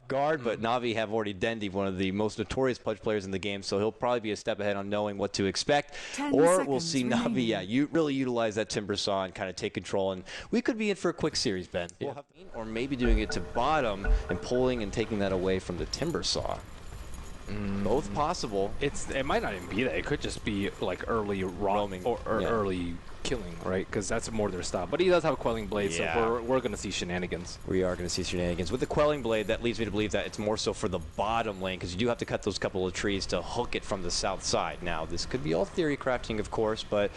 off guard, but Navi have already Dendi, one of the most notorious Pudge players in the game, so he'll probably be a step ahead on knowing what to expect. Or we'll see Navi, you really utilize that Timber Saw and kind of take control, and we could be in for a quick series, Ben. Yeah. Or maybe doing it to bottom and pulling and taking that away from the Timber Saw. Both possible. It might not even be that. It could just be like early roaming or early killing, right? Because that's more their style. But he does have a Quelling Blade, so we're going to see shenanigans. We are going to see shenanigans. With the Quelling Blade, that leads me to believe that it's more so for the bottom lane, because you do have to cut those couple of trees to hook it from the south side. Now, this could be all theory crafting, of course, but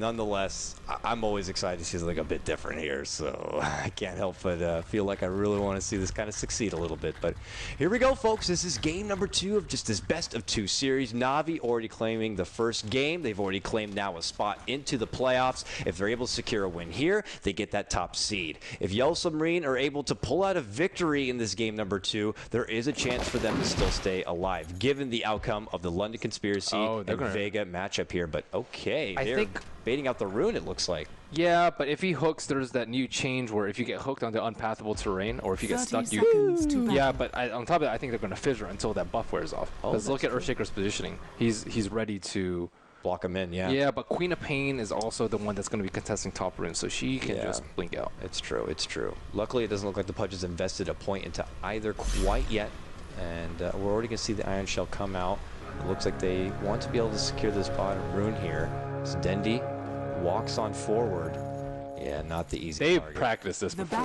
nonetheless, I'm always excited to see something a bit different here, so I can't help but feel like I really want to see this kind of succeed a little bit. But here we go, folks. This is game number 2 of just this best-of-2 series. Navi already claiming the first game. They've already claimed now a spot into the playoffs. If they're able to secure a win here, they get that top seed. If Yellow Submarine are able to pull out a victory in this game number 2, there is a chance for them to still stay alive, given the outcome of the London Conspiracy and Vega matchup here. But okay, I think baiting out the rune, it looks like. Yeah, but if he hooks, there's that new change where if you get hooked onto unpathable terrain, or if you get stuck, yeah, but on top of that, I think they're going to fissure until that buff wears off. Because look at Earthshaker's positioning. He's ready to block him in, Yeah, but Queen of Pain is also the one that's going to be contesting top rune, so she can just blink out. It's true, it's true. Luckily, it doesn't look like the Pudge has invested a point into either quite yet, and we're already going to see the Iron Shell come out. It looks like they want to be able to secure this bottom rune here. It's Dendi. Walks on forward. Yeah, not the easy They've target. practiced this before.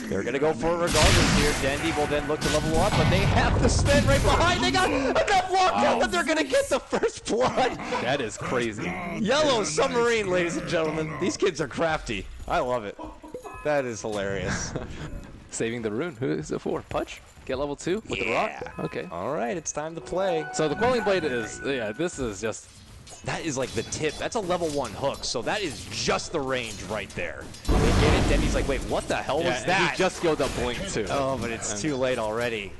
They're going to go for it regardless here. Dendi will then look to level up, but they have the spin right behind. They got enough lockdown that they're going to get the first blood. That is crazy. Yellow Submarine, ladies and gentlemen. These kids are crafty. I love it. That is hilarious. Saving the rune. Who is it for? Pudge? Get level 2 with the rock? Okay. All right, it's time to play. So the Quelling Blade is, this is just... That is like the tip. That's a level 1 hook, so that is just the range right there. They get it, Dendi's like, wait, what the hell was that? He just skilled up Blink too. Oh, but it's too late already.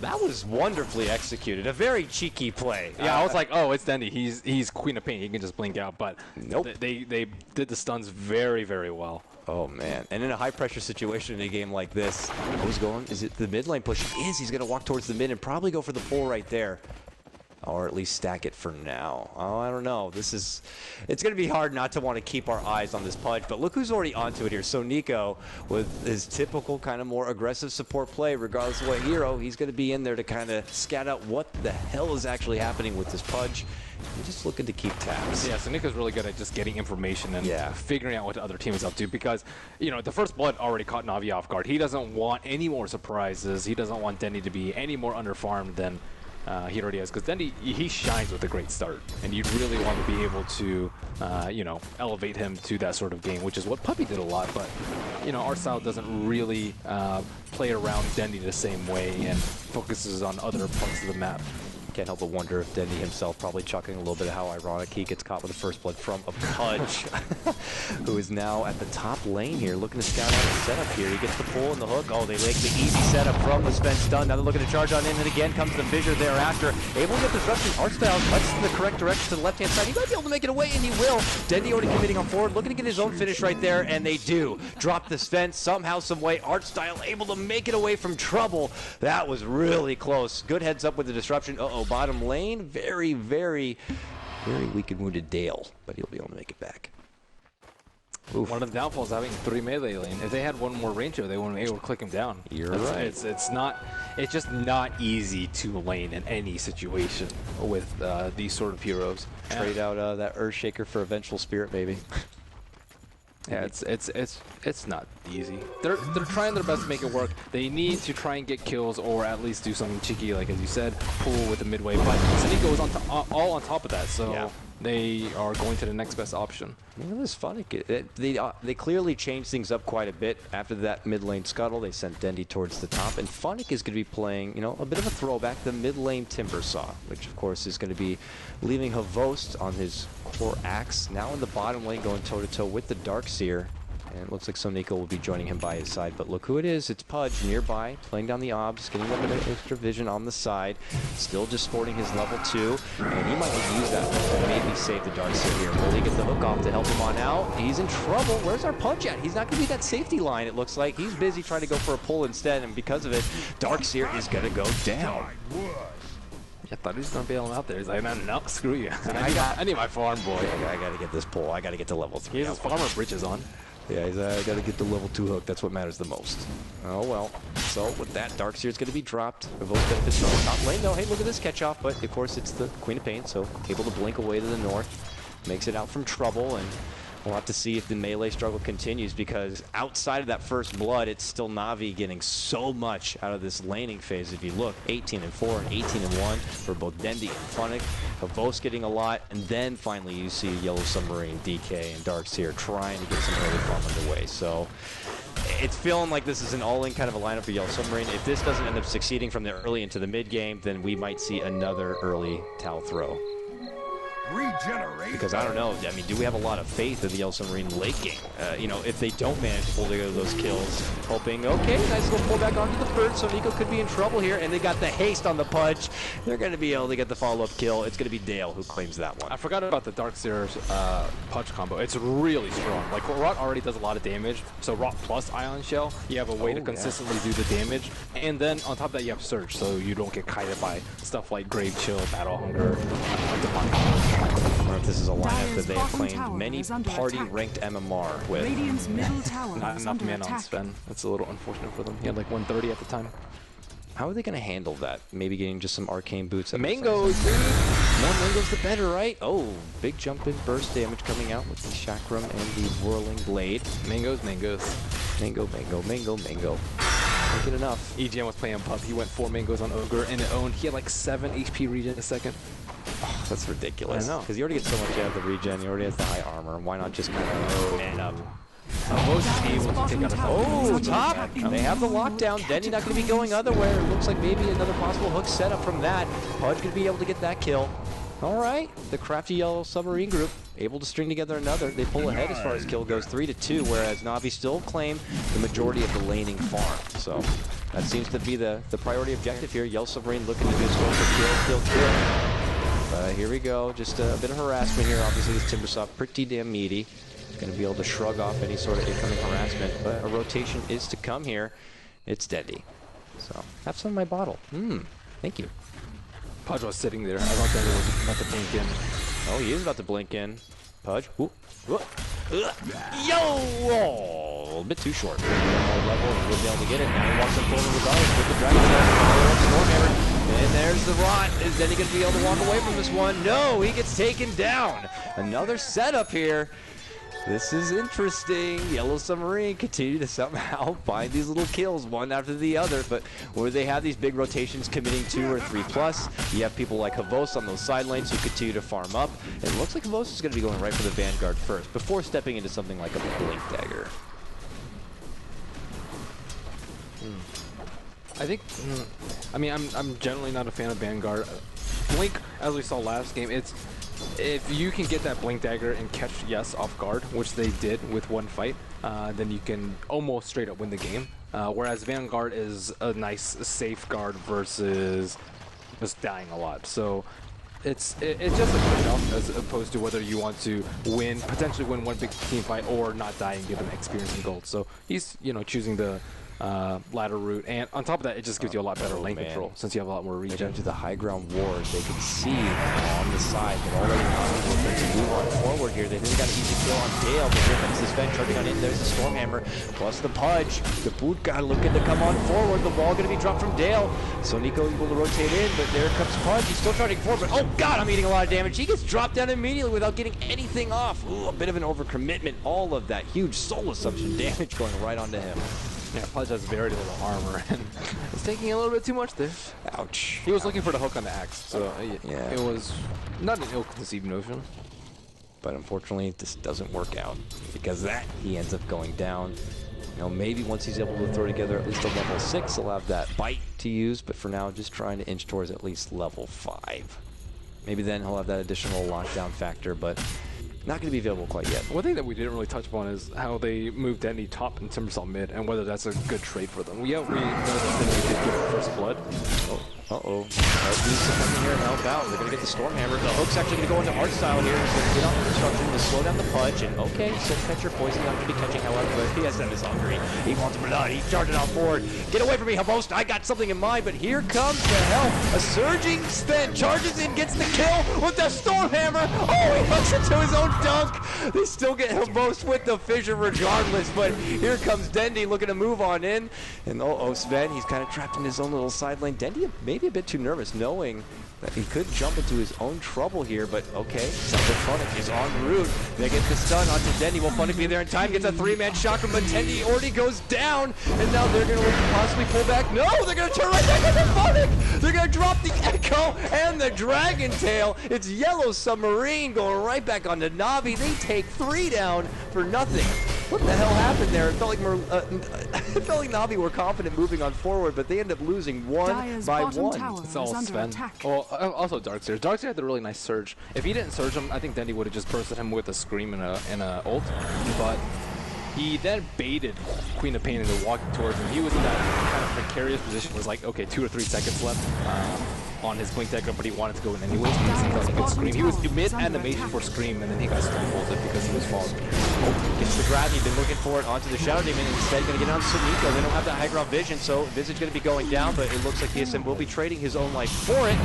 That was wonderfully executed. A very cheeky play. Yeah, I was like, oh, it's Dendi. He's Queen of Pain. He can just blink out. But nope. They did the stuns very, very well. Oh, man. And in a high-pressure situation in a game like this, who's going? Is it the mid lane push? He's going to walk towards the mid and probably go for the pull right there. Or at least stack it for now. Oh, I don't know. It's going to be hard not to want to keep our eyes on this Pudge, but look who's already onto it here. So Nico, with his typical kind of more aggressive support play, regardless of what hero, he's going to be in there to kind of scout out what the hell is actually happening with this Pudge. He's just looking to keep tabs. Yeah, so Nico's really good at just getting information and figuring out what the other team is up to, because, you know, the first blood already caught Navi off guard. He doesn't want any more surprises. He doesn't want Dendi to be any more underfarmed than he already has, because Dendi, he shines with a great start, and you really want to be able to, you know, elevate him to that sort of game, which is what Puppy did a lot, but, you know, our style doesn't really play around Dendi the same way and focuses on other parts of the map. Can't help but wonder if Dendi himself probably chuckling a little bit of how ironic he gets caught with the first blood from a Pudge, who is now at the top lane here, looking to scout out the setup here. He gets the pull and the hook. Oh, they make the easy setup from the Sven stun. Now they're looking to charge on in, and again comes the fissure thereafter. Able to get disruption. Artstyle cuts in the correct direction to the left-hand side. He might be able to make it away, and he will. Dendi already committing on forward, looking to get his own finish right there, and they do. Drop the Sven somehow, some way. Artstyle able to make it away from trouble. That was really close. Good heads up with the disruption. Uh-oh, bottom lane. Very, very, very weak and wounded Dale, but he'll be able to make it back. Oof. One of the downfalls having 3 melee lane. If they had one more ranger, they wouldn't be able to click him down. You're right. It's just not easy to lane in any situation with these sort of heroes. Trade out that Earthshaker for a Vengeful Spirit, baby. Yeah, it's not easy. They're trying their best to make it work. They need to try and get kills, or at least do something cheeky, like as you said, pull with the midway. But Sanico is all on top of that, so they are going to the next best option. It was funny. They clearly changed things up quite a bit after that mid lane scuttle. They sent Dendi towards the top, and Phonic is going to be playing, you know, a bit of a throwback, the mid lane Timber Saw, which of course is going to be leaving Havost on his core axe. Now in the bottom lane, going toe to toe with the Darkseer. And it looks like Soniko will be joining him by his side. But look who it is. It's Pudge nearby, playing down the obs, getting them an extra vision on the side. Still just sporting his level 2. And he might use that to maybe save the Darkseer here. Will he get the hook off to help him on out? He's in trouble. Where's our Pudge at? He's not going to be that safety line, it looks like. He's busy trying to go for a pull instead. And because of it, Darkseer is going to go down. I thought he was going to bail him out there. He's like, no, screw you. I need my farm, boy. I got to get this pull. I got to get to level 3. He has his farmer bridges on. Yeah, I got to get the level 2 hook. That's what matters the most. Oh, well. So, with that, Darkseer's going to be dropped. Evoke's benefits from the top lane, though. Hey, look at this catch-off. But, of course, it's the Queen of Pain, so able to blink away to the north. Makes it out from trouble, and we'll have to see if the melee struggle continues, because outside of that first blood, it's still Na'Vi getting so much out of this laning phase. If you look, 18-4 and 18-1 for both Dendi and Funnick. Havos getting a lot, and then finally you see Yellow Submarine, DK, and Darkseer trying to get some early farm underway. So it's feeling like this is an all-in kind of a lineup for Yellow Submarine. If this doesn't end up succeeding from the early into the mid-game, then we might see another early Tau throw. Because I don't know, I mean, do we have a lot of faith in the Yellow Submarine late game? You know, if they don't manage to pull together those kills, hoping, okay, nice little pullback onto the bird, so Nico could be in trouble here, and they got the haste on the Pudge. They're going to be able to get the follow-up kill. It's going to be Dale who claims that one. I forgot about the Darkseer's Pudge combo. It's really strong. Like, Rot already does a lot of damage, so Rot plus Ion Shell, you have a way to consistently do the damage, and then on top of that, you have Surge, so you don't get kited by stuff like Grave Chill, Battle Hunger, Divine. I wonder if this is a lineup that they have claimed many party-ranked MMR with. Not enough mana on Sven. That's a little unfortunate for them. He had like 130 at the time. How are they going to handle that? Maybe getting just some arcane boots. Mangoes, dude! More mangoes the better, right? Oh, big jump in burst damage coming out with the Chakram and the Whirling Blade. Mangoes. Mango. Can't get enough. EGM was playing Pup. He went 4 mangoes on Ogre and it owned. He had like 7 HP regen a second. Oh, that's ridiculous. I know. Because he already gets so much out of the regen. He already has the high armor. Why not just kind of man up? Oh, top! They have the lockdown. Denny not going to be going otherwhere. It looks like maybe another possible hook setup from that. Pudge going to be able to get that kill. All right. The crafty Yellow Submarine group able to string together another. They pull ahead as far as kill goes, 3-2, whereas Na'Vi still claim the majority of the laning farm. So that seems to be the priority objective here. Yellow Submarine looking to just go for kill. Here we go. Just a bit of harassment here. Obviously, this Timbersaw pretty damn meaty. Going to be able to shrug off any sort of incoming harassment, but a rotation is to come here. It's Dendi. So, have some of my bottle. Thank you. Pudge was sitting there. I thought Dendi was about to blink in. Oh, he is about to blink in. Pudge. Ooh. Yo! Oh, a bit too short. One more level, and we'll be able to get it. Now he walks up forward regardless with the Dragon Stormhammer. And there's the Rot. Is Denny going to be able to walk away from this one? No, he gets taken down. Another setup here. This is interesting. Yellow Submarine continue to somehow find these little kills one after the other, but where they have these big rotations committing 2 or 3+, you have people like Havos on those side lanes who continue to farm up. It looks like Havos is going to be going right for the Vanguard first, before stepping into something like a Blink Dagger. I think, I mean, I'm generally not a fan of Vanguard. Blink, as we saw last game, it's, if you can get that Blink Dagger and catch Yes off guard, which they did with one fight, then you can almost straight up win the game. Whereas Vanguard is a nice safeguard versus just dying a lot. So it's just a trade-off as opposed to whether you want to win, potentially win one big team fight or not die and give them experience and gold. So he's, you know, choosing the ladder route, and on top of that, it just gives you a lot better lane control since you have a lot more regen. To the high ground ward, they can see on the side that already Na'Vi to move on forward here. They got an easy kill on Dale, but here comes the Sven charging on in. There's the Stormhammer, plus the Pudge. The boot guy looking to come on forward. The wall going to be dropped from Dale. So Nico able to rotate in, but there comes Pudge. He's still charging forward, but oh god, I'm eating a lot of damage. He gets dropped down immediately without getting anything off. Ooh, a bit of an overcommitment. All of that huge soul assumption damage going right onto him. Yeah, Pudge has very little armor, and it's taking a little bit too much there. Ouch. He was looking for the hook on the axe, so yeah, it was not an ill-conceived notion. But unfortunately, this doesn't work out. Because that, he ends up going down. You know, maybe once he's able to throw together at least a level 6, he'll have that bite to use, but for now, just trying to inch towards at least level 5. Maybe then he'll have that additional lockdown factor, but not going to be available quite yet. One thing that we didn't really touch upon is how they moved Denny top and Timbersaw mid, and whether that's a good trade for them. We know that Denny did get first blood. Uh-oh. He's coming here and help out. They're going to get the Stormhammer. The Hook's actually going to go into art style here. He's going to get off the destruction to slow down the Pudge. And okay, Soul Catcher Poison not going to be catching, however, but PSM is hungry. He wants blood. He's charging on forward. Get away from me, Havost. I got something in mind, but here comes the help. A surging Sven charges in, gets the kill with the Stormhammer. Oh, he hooks into his own dunk. They still get Havost with the fissure regardless, but here comes Dendi looking to move on in. And Sven, he's kind of trapped in his own little side lane. Dendi maybe a bit too nervous, knowing that he could jump into his own trouble here, but okay, something Funnick is en route. They get the stun onto Dendi. Will Funnick be there in time? Gets a 3-man shotgun, but Dendi already goes down, and now they're going to possibly pull back. No, they're going to turn right back into Funnick! They're going to drop the Echo and the Dragon Tail. It's Yellow Submarine going right back onto Na'Vi. They take 3 down for nothing. What the hell happened there? It felt like Na'Vi were confident moving on forward, but they end up losing 1 by 1. It's all Sven. Well, also Darkseer. Darkseer had the really nice surge. If he didn't surge him, I think Dendi would have just bursted him with a Scream and a ult. But he then baited Queen of Pain into walking towards him. He was in that kind of precarious position. It was like, okay, 2 or 3 seconds left on his Blink Decker, but he wanted to go in anyways because he could Scream. He was mid-animation for Scream, and then he got stone-bolted because he was falling. Gets the grab, he'd been looking for it onto the Shadow Demon, instead going to get on Sumiko. They don't have that high ground vision, so Visage going to be going down, but it looks like PSM will be trading his own life for it.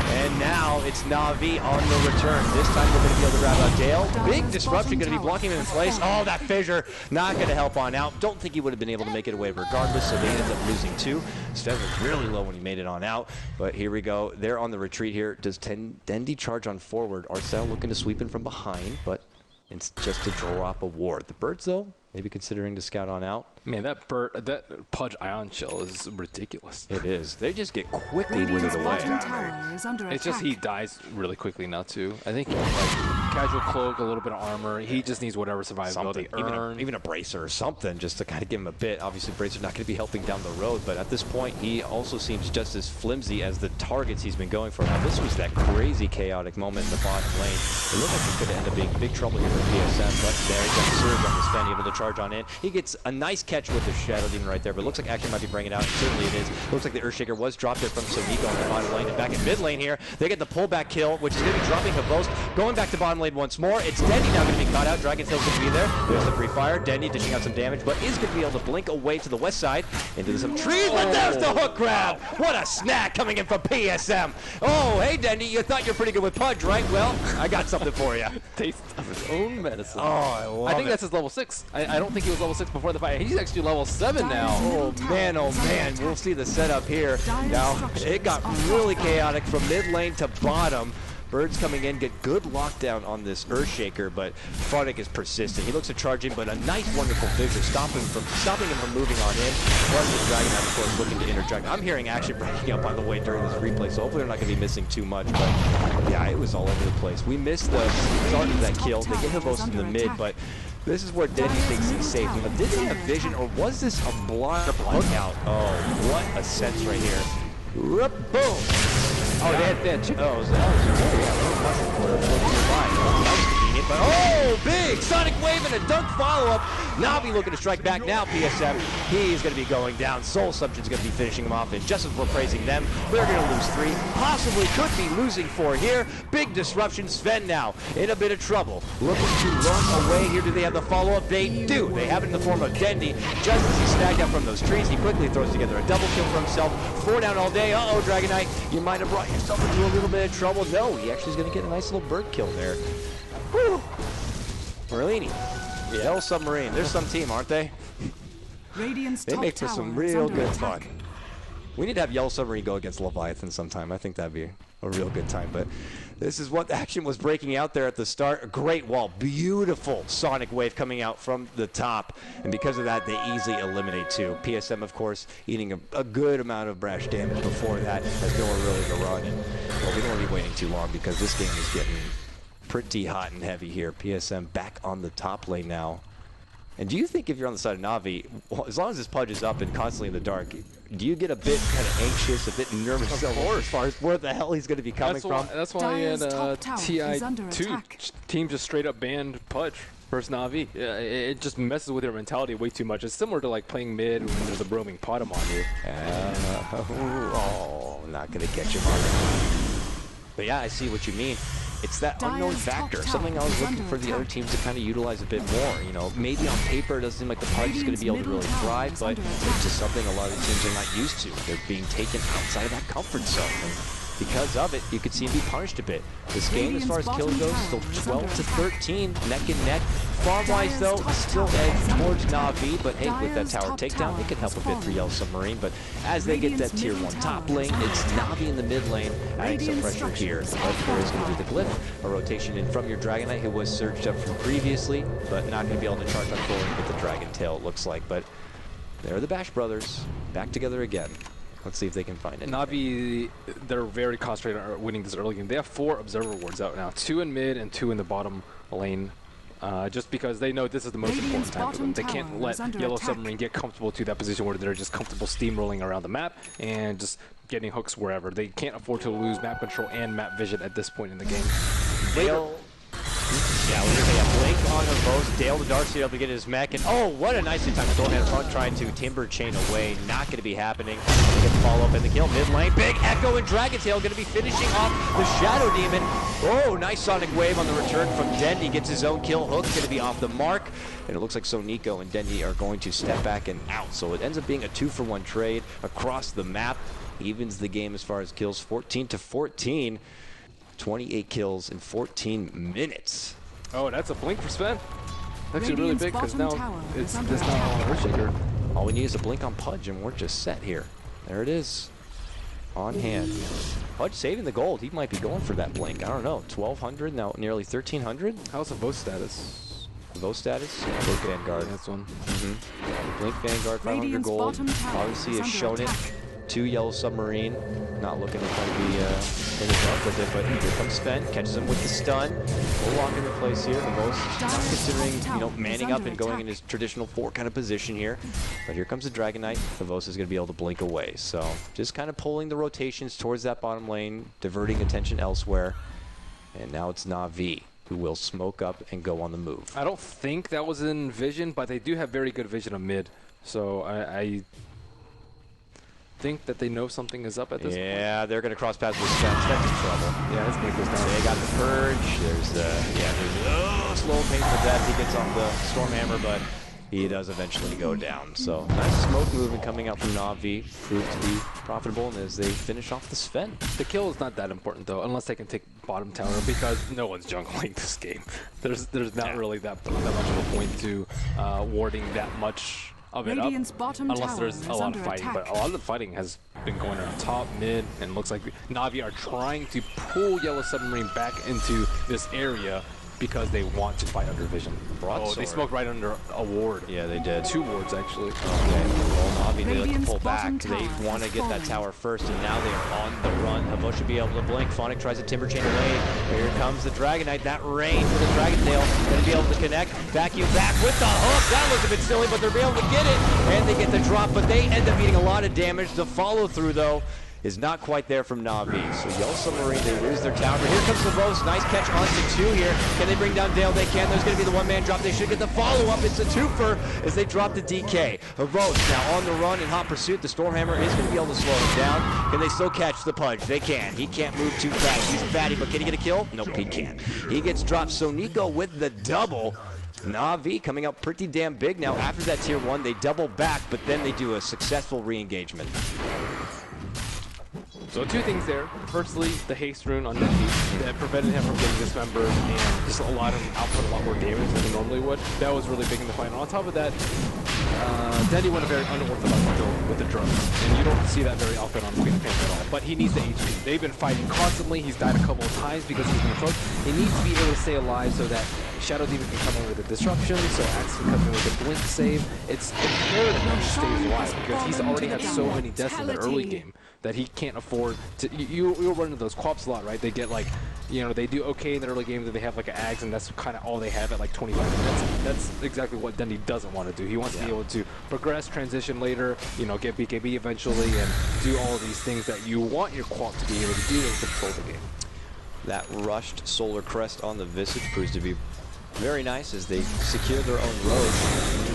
And now it's Na'Vi on the return. This time we're going to be able to grab out Dale. Big disruption going to be blocking him in place. Oh, that fissure not going to help on out. Don't think he would have been able to make it away regardless, so they ended up losing 2. Sven was really low when he made it on out, but here we go. They're on the retreat here. Does Dendi charge on forward? Arcel looking to sweep in from behind, but it's just a drop of ward. The Birds, though, maybe considering to scout on out. Man, that Pudge Ion Shell is ridiculous. It is. They just get quickly withered away. It's just he dies really quickly now, too. I think like, casual cloak, a little bit of armor. He just needs whatever survivability. Even a bracer or something just to kind of give him a bit. Obviously, bracer's not going to be helping down the road, but at this point, he also seems just as flimsy as the targets he's been going for. Now, this was that crazy chaotic moment in the bottom lane. It looked like it's going to end up being big trouble here for PSM, but there he got Surge on the Sven, able to charge on in. He gets a nice catch with the Shadow Demon right there, but it looks like Action might be bringing it out. Certainly it is. Looks like the Earthshaker was dropped there from Sumiko on the bottom lane, and back in mid lane here, they get the pullback kill, which is going to be dropping Havost. Going back to bottom lane once more. It's Dendi now going to be caught out. Dragon Tail's going to be there. There's the free fire. Dendi dishing out some damage, but is going to be able to blink away to the west side into some trees, but there's the hook grab. What a snack coming in from PSM. Oh, hey Dendi, you thought you're pretty good with Pudge, right? Well, I got something for you. Taste of his own medicine. Oh, I love it. I think that's his level 6. I don't think he was level 6 before the fight. He's actually level 7 now. Oh man, we'll see the setup here. Now, it got really chaotic from mid lane to bottom. Birds coming in, get good lockdown on this Earthshaker, but Funnick is persistent. He looks to charge in, but a nice, wonderful fissure, stopping him from moving on in. Plus the Dragon, of course, looking to interject. I'm hearing action breaking up, by the way, during this replay, so hopefully they're not going to be missing too much, but yeah, it was all over the place. We missed the start of that kill. They get Havost in the mid, but this is where Dendi thinks he's safe. But did they have vision, or was this a blind hook out? Oh, what a sense right here. Boom! Oh, they had two. Oh, but oh, big Sonic Wave and a dunk follow-up. Na'Vi looking to strike back now, PSM. He's going to be going down. Soul Subgen's going to be finishing him off, and just as we're praising them, they're going to lose 3. Possibly could be losing 4 here. Big disruption. Sven now in a bit of trouble. Looking to run away here. Do they have the follow-up? They do. They have it in the form of Dendi. Just as he snagged out from those trees, he quickly throws together a double kill for himself. 4 down all day. Uh-oh, Dragon Knight. You might have brought yourself into a little bit of trouble. No, he actually is going to get a nice little bird kill there. Whew. Merlini. Yellow Submarine. There's some team, aren't they? They make for some real good fun. We need to have Yellow Submarine go against Leviathan sometime. I think that'd be a real good time. But this is what action was breaking out there at the start. A great wall. Beautiful Sonic Wave coming out from the top. And because of that, they easily eliminate 2. PSM, of course, eating a good amount of brash damage before that. There's nowhere really to run. And, well, we don't want to be waiting too long because this game is getting pretty hot and heavy here. PSM back on the top lane now. And do you think if you're on the side of Na'Vi, well, as long as this Pudge is up and constantly in the dark, do you get a bit kind of anxious, a bit nervous as far as where the hell he's going to be coming from? That's why in TI2, team just straight up banned Pudge versus Na'Vi. It just messes with your mentality way too much. It's similar to like playing mid when there's a roaming bottom on you. Oh, not going to catch him on it. But yeah, I see what you mean. It's that unknown factor, something I was looking for the other teams to kind of utilize a bit more. You know, maybe on paper it doesn't seem like the Pudge is going to be able to really thrive, but it's just something a lot of the teams are not used to. They're being taken outside of that comfort zone. And because of it, you could see him be punished a bit. This game, as far as kills goes, still 12 to 13, neck and neck. Farm-wise, though, still edge towards Na'Vi, but hey, with that tower takedown, it can help a bit for Yellow Submarine. But as they get that tier 1 top lane, it's Na'Vi in the mid lane, adding some pressure here. But there is going to be the glyph, a rotation in from your Dragon Knight, who was surged up from previously, but not going to be able to charge on forward and get the Dragon Tail, it looks like. But they're the Bash brothers, back together again. Let's see if they can find it. Na'Vi, they're very concentrated on winning this early game. They have 4 Observer wards out now, 2 in mid and 2 in the bottom lane. Just because they know this is the most important time for them. They can't let Yellow Submarine get comfortable to that position where they're just comfortable steamrolling around the map and just getting hooks wherever. They can't afford to lose map control and map vision at this point in the game. Yeah, we're going to get a blink on her most. Dale the Darkseid able to get his mech, and oh, what a nicely timed Stormhammer front trying to timber chain away. Not going to be happening. They get the follow-up in the kill. Mid lane, big Echo and Dragon Tail going to be finishing off the Shadow Demon. Oh, nice Sonic Wave on the return from Dendy. Gets his own kill. Hook's going to be off the mark. And it looks like Nico and Dendy are going to step back and out. So it ends up being a 2-for-1 trade across the map. Evens the game as far as kills, 14 to 14. 28 kills in 14 minutes. Oh, that's a blink for Sven. Actually really big because now it's not on Earthshaker. All we need is a blink on Pudge and we're just set here. There it is. On hand. Pudge saving the gold. He might be going for that blink. I don't know. 1,200, now nearly 1,300. How's the vote status? Vote status? Yeah, Blink Vanguard. Yeah, that's one. Blink Vanguard, 500 gold. Obviously has shown it. 2 Yellow Submarine, not looking to try to be in the dark with it, but here comes Sven, catches him with the stun. We'll lock into place here. The most not considering, you know, manning up and going in his traditional 4 kind of position here. But here comes the Dragon Knight. Vos is going to be able to blink away. So just kind of pulling the rotations towards that bottom lane, diverting attention elsewhere. And now it's Na'Vi, who will smoke up and go on the move. I don't think that was in vision, but they do have very good vision of mid. So I think that they know something is up at this point. Yeah, they're going to cross paths with Sven. Sven's in trouble. Yeah, this blink goes down. They got the Purge. There's the slow and painful death. He gets off the Stormhammer, but he does eventually go down. So nice smoke movement coming out from Na'Vi. Proved to be profitable, and as they finish off the Sven. The kill is not that important though, unless they can take bottom tower, because no one's jungling this game. There's not really that much of a point to warding that much of it up, unless there's a lot of fighting. But a lot of the fighting has been going around top, mid, and looks like Na'Vi are trying to pull Yellow Submarine back into this area because they want to fight under vision. Oh, they smoked right under a ward. Yeah, they did. 2 wards, actually. Okay, well, Na'Vi, they like to pull back. They want to get that tower first, and now they are on the run. Havo should be able to blink. Phonic tries to timber chain away. Here comes the Dragon Knight. That range for the Dragon Tail. Going to be able to connect. Vacuum back with the hook. That looks a bit silly, but they're able to get it. And they get the drop, but they end up eating a lot of damage. The follow-through, though, is not quite there from Na'Vi. So Yellow Submarine, they lose their tower. But here comes the Vos. Nice catch onto 2 here. Can they bring down Dale? They can. There's going to be the one-man drop. They should get the follow-up. It's a 2-fer as they drop the DK. Vos now on the run in hot pursuit. The Stormhammer is going to be able to slow him down. Can they still catch the Pudge? They can. He can't move too fast. He's fatty, but can he get a kill? Nope, he can't. He gets dropped. So Nico with the double. Na'Vi coming out pretty damn big now. After that tier 1, they double back, but then they do a successful re-engagement. So 2 things there. Firstly, the haste rune on Dendy that prevented him from getting dismembered and just allowed him to output a lot more damage than he normally would. That was really big in the fight. And on top of that, Dendy went a very unorthodox build with the drone, and you don't see that very often on Queen of Pain at all. But he needs the HP. They've been fighting constantly. He's died a couple of times because he's been choked. He needs to be able to stay alive so that Shadow Demon can come in with a disruption, so Axe can come in with a blink save. It's imperative that he stays alive because he's already had so many deaths in the early game that he can't afford to. You'll run into those co-ops a lot, right? They get like, you know, they do okay in the early game, that they have like an Axe, and that's kind of all they have at like 25 minutes. That's exactly what Dendy doesn't want to do. He wants to be able to progress, transition later, you know, get BKB eventually, and do all of these things that you want your co-op to be able to do and control the game. That rushed Solar Crest on the Visage proves to be very nice as they secure their own road.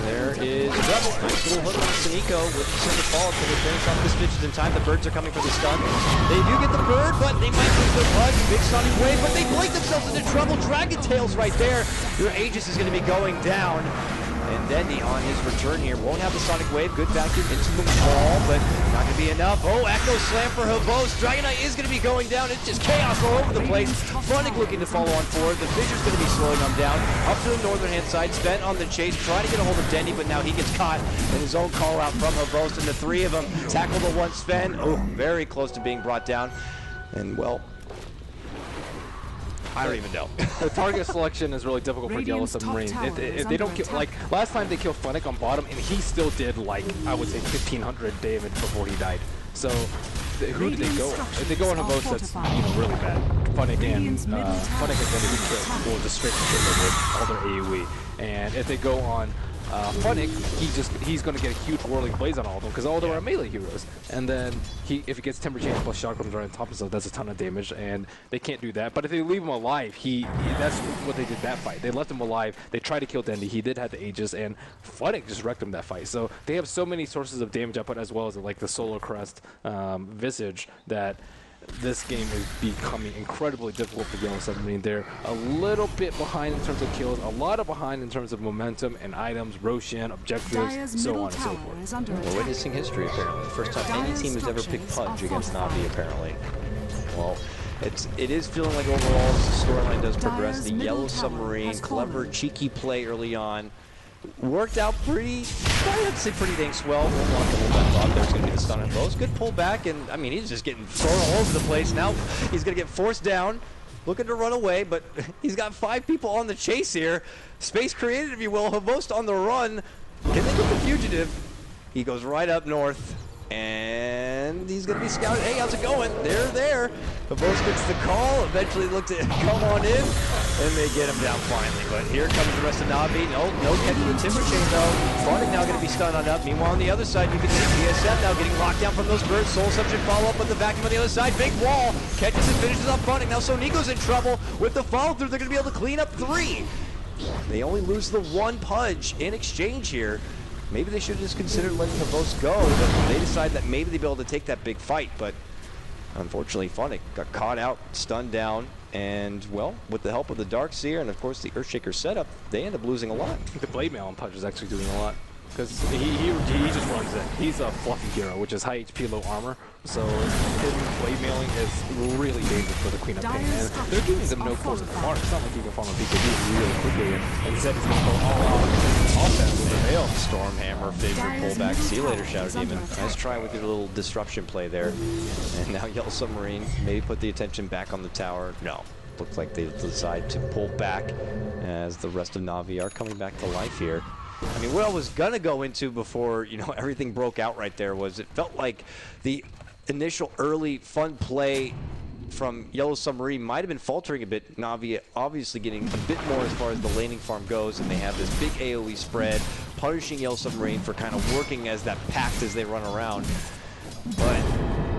There is Rebel. Nice little hook on Sneeko with the Cinder Fall. Can they finish off this Visage in time? The birds are coming for the stun. They do get the bird, but they might lose their bug. Big Sonic Wave, but they blink themselves into trouble. Dragon Tails right there. Your Aegis is going to be going down. And Dendy on his return here won't have the Sonic Wave. Good vacuum into the wall, but not going to be enough. Oh, Echo Slam for Havos. Dragonite is going to be going down. It's just chaos all over the place. Funnick looking to follow on forward. The Fissure's going to be slowing them down. Up to the northern hand side. Spent on the chase, trying to get a hold of Dendy, but now he gets caught in his own call out from Havos. And the three of them tackle the one Sven. Oh, very close to being brought down. And well, I don't even know. The target selection is really difficult for Yellow Submarine. If they don't kill, like last time they killed Funnick on bottom, and he still did like, I would say 1,500 damage before he died. So who did they go on? If they go on a Havos, that's, you know, really bad. Funnick and Dendy would kill, or just straight kill them with all their AoE. And if they go on Funnick, he's going to get a huge whirling blaze on all of them because all of them are melee heroes. And then if he gets Timber Chain plus Shotguns right on top of himself, that's a ton of damage, and they can't do that. But if they leave him alive, that's what they did that fight. They left him alive. They tried to kill Dendy. He did have the Aegis, and Funnick just wrecked him that fight. So they have so many sources of damage output as well as like the Solar Crest Visage that this game is becoming incredibly difficult for Yellow Submarine. They're a little bit behind in terms of kills, a lot of behind in terms of momentum and items, Roshan, objectives, so on and so forth. We're witnessing history, apparently. The first time any team has ever picked Pudge against Na'Vi, apparently. Well, it is feeling like overall as the storyline does progress. The Yellow Submarine, clever, cheeky play early on. Worked out pretty, I'd say pretty dang swell. Won't want to hold that thought. There's going to be the stun on Bose. Good pull back, and I mean, he's just getting thrown all over the place. Now he's going to get forced down, looking to run away, but he's got 5 people on the chase here. Space created, if you will. Havost on the run. Can they get the fugitive? He goes right up north, and he's going to be scouted. Hey, how's it going? They're there. Havost gets the call. Eventually look to come on in, and they get him down finally. But here comes the rest of Na'Vi. No catching the Timber Chain, though. Funnick now going to be stunned on up. Meanwhile, on the other side, you can see PSF now getting locked down from those birds. Soul Subject follow up with the vacuum on the other side. Big wall. Catches and finishes off Funnick. Now Sonico's in trouble with the follow-through. They're going to be able to clean up 3. They only lose the 1 Pudge in exchange here. Maybe they should have just considered letting Havos go, but they decided that maybe they'd be able to take that big fight. But unfortunately, Funnick got caught out, stunned down, and, well, with the help of the Darkseer and, of course, the Earthshaker setup, they end up losing a lot. The Blade Mail on Pudge is actually doing a lot because he just runs it. He's a fluffy hero, which is high HP, low armor. So his blade mailing is really dangerous for the Queen of Pain. And they're giving them no course to farm. It's not like you can farm a BKB really quickly, and instead he's going to go all out offense with the Veil. Stormhammer, favorite pullback. See you later, Shadow Demon. Nice try with your little disruption play there. And now Yellow Submarine maybe put the attention back on the tower. No. Looks like they decide to pull back as the rest of Na'Vi are coming back to life here. I mean, what I was going to go into before, you know, everything broke out right there was it felt like the initial early fun play from Yellow Submarine might have been faltering a bit. Na'Vi obviously getting a bit more as far as the laning farm goes, and they have this big AoE spread, punishing Yellow Submarine for kind of working as that pact as they run around. But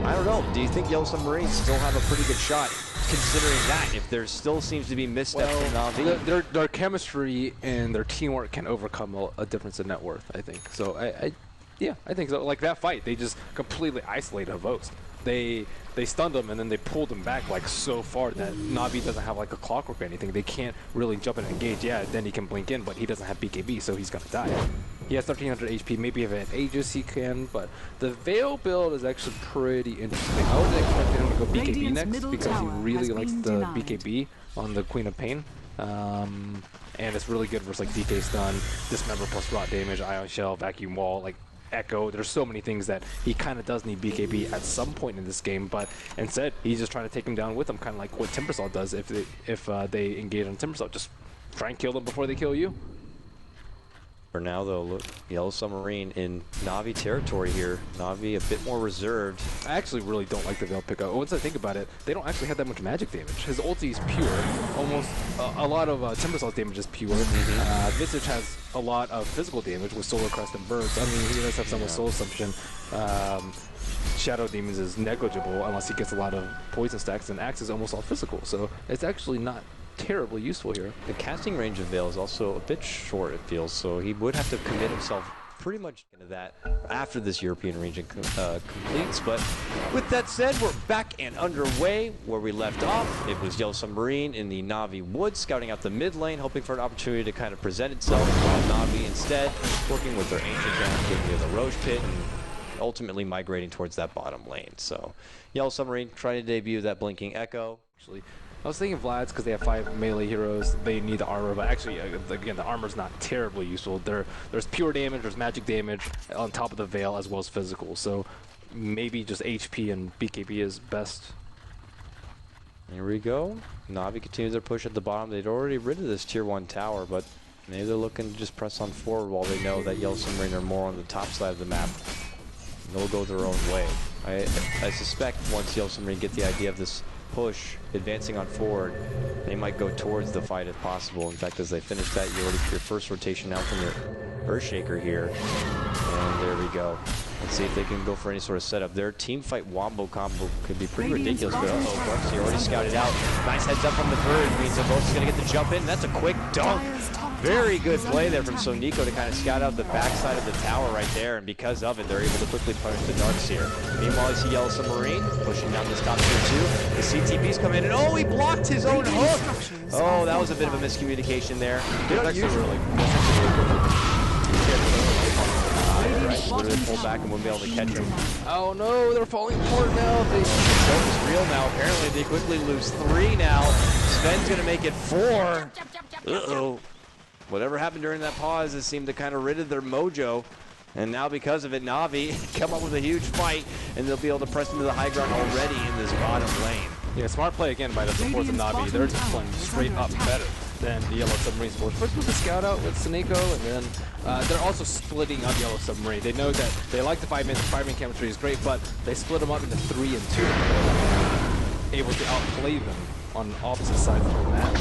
I don't know. Do you think Yellow Submarine still have a pretty good shot, considering that, if there still seems to be missteps from Na'Vi? Their chemistry and their teamwork can overcome a difference in net worth, I think. So yeah, I think so. Like that fight, they just completely isolated Havos. They stunned him and then they pulled him back like so far that Na'Vi doesn't have like a clockwork or anything. They can't really jump in and engage. Yeah, then he can blink in, but he doesn't have BKB, so he's gonna die. He has 1300 HP. Maybe if it Aegis he can, but the Veil build is actually pretty interesting. I would expect him to go BKB next because he really likes the BKB on the Queen of Pain. And it's really good versus like DK stun, dismember plus rot damage, ion shell, vacuum wall, like Echo. There's so many things that he kind of does need BKB at some point in this game, but instead he's just trying to take him down with him, kind of like what Timbersaw does if they engage on Timbersaw. Just try and kill them before they kill you. For now, though, look, Yellow Submarine in Na'Vi territory here. Na'Vi a bit more reserved. I actually really don't like the Veil pickup. Once I think about it, they don't actually have that much magic damage. His ulti is pure. Almost a lot of Timber Saw's damage is pure. Visage has a lot of physical damage with Solar Crest and Birds. I mean, he does have some with Soul Assumption. Shadow Demons is negligible unless he gets a lot of poison stacks, and Axe is almost all physical. So it's actually not terribly useful here. The casting range of Veil is also a bit short, it feels, so he would have to commit himself pretty much into that after this European region completes. But with that said, we're back and underway where we left off. It was Yellow Submarine in the Na'Vi woods, scouting out the mid lane, hoping for an opportunity to kind of present itself, while Na'Vi instead working with their ancient ground, getting near the Roche pit, and ultimately migrating towards that bottom lane. So Yellow Submarine trying to debut that Blinking Echo. Actually, I was thinking Vlad's because they have 5 melee heroes. They need the armor, but actually, again, the armor's not terribly useful. There's pure damage, there's magic damage on top of the Veil as well as physical. So maybe just HP and BKB is best. Here we go. Na'Vi continues their push at the bottom. They'd already rid of this tier 1 tower, but maybe they're looking to just press on forward while they know that Yellow Submarine are more on the top side of the map. They'll go their own way. I suspect once Yellow Submarine get the idea of this push, advancing on forward, they might go towards the fight if possible. In fact, as they finish that, you already your first rotation out from your Earthshaker here. And there we go. Let's see if they can go for any sort of setup. Their team fight wombo combo could be pretty ridiculous, but uh-oh, Buxy already scouted out. Nice heads up from the bird, means they're both going to get the jump in. That's a quick dunk. Very good play there from Soniko to kind of scout out the backside of the tower right there, and because of it, they're able to quickly punish the Darkseer. Meanwhile, you see Yellow Submarine pushing down this top tier 2. The CTBs come in, and oh, he blocked his own hook! Oh, that was a bit of a miscommunication there. That's actually really literally pull back and wouldn't be able to catch him. Oh no, they're falling apart now. The joke is real now. Apparently, they quickly lose 3 now. Sven's going to make it 4. Uh-oh. Whatever happened during that pause, it seemed to kind of rid of their mojo. And now because of it, Na'Vi come up with a huge fight, and they'll be able to press into the high ground already in this bottom lane. Yeah, smart play again by the supports of Na'Vi. They're just playing straight up better than the Yellow Submarine supports. First with the scout out with Soniko, and then they're also splitting up Yellow Submarine. They know that they like the 5-man chemistry is great, but they split them up into 3 and 2. Able to outplay them on opposite sides of the map.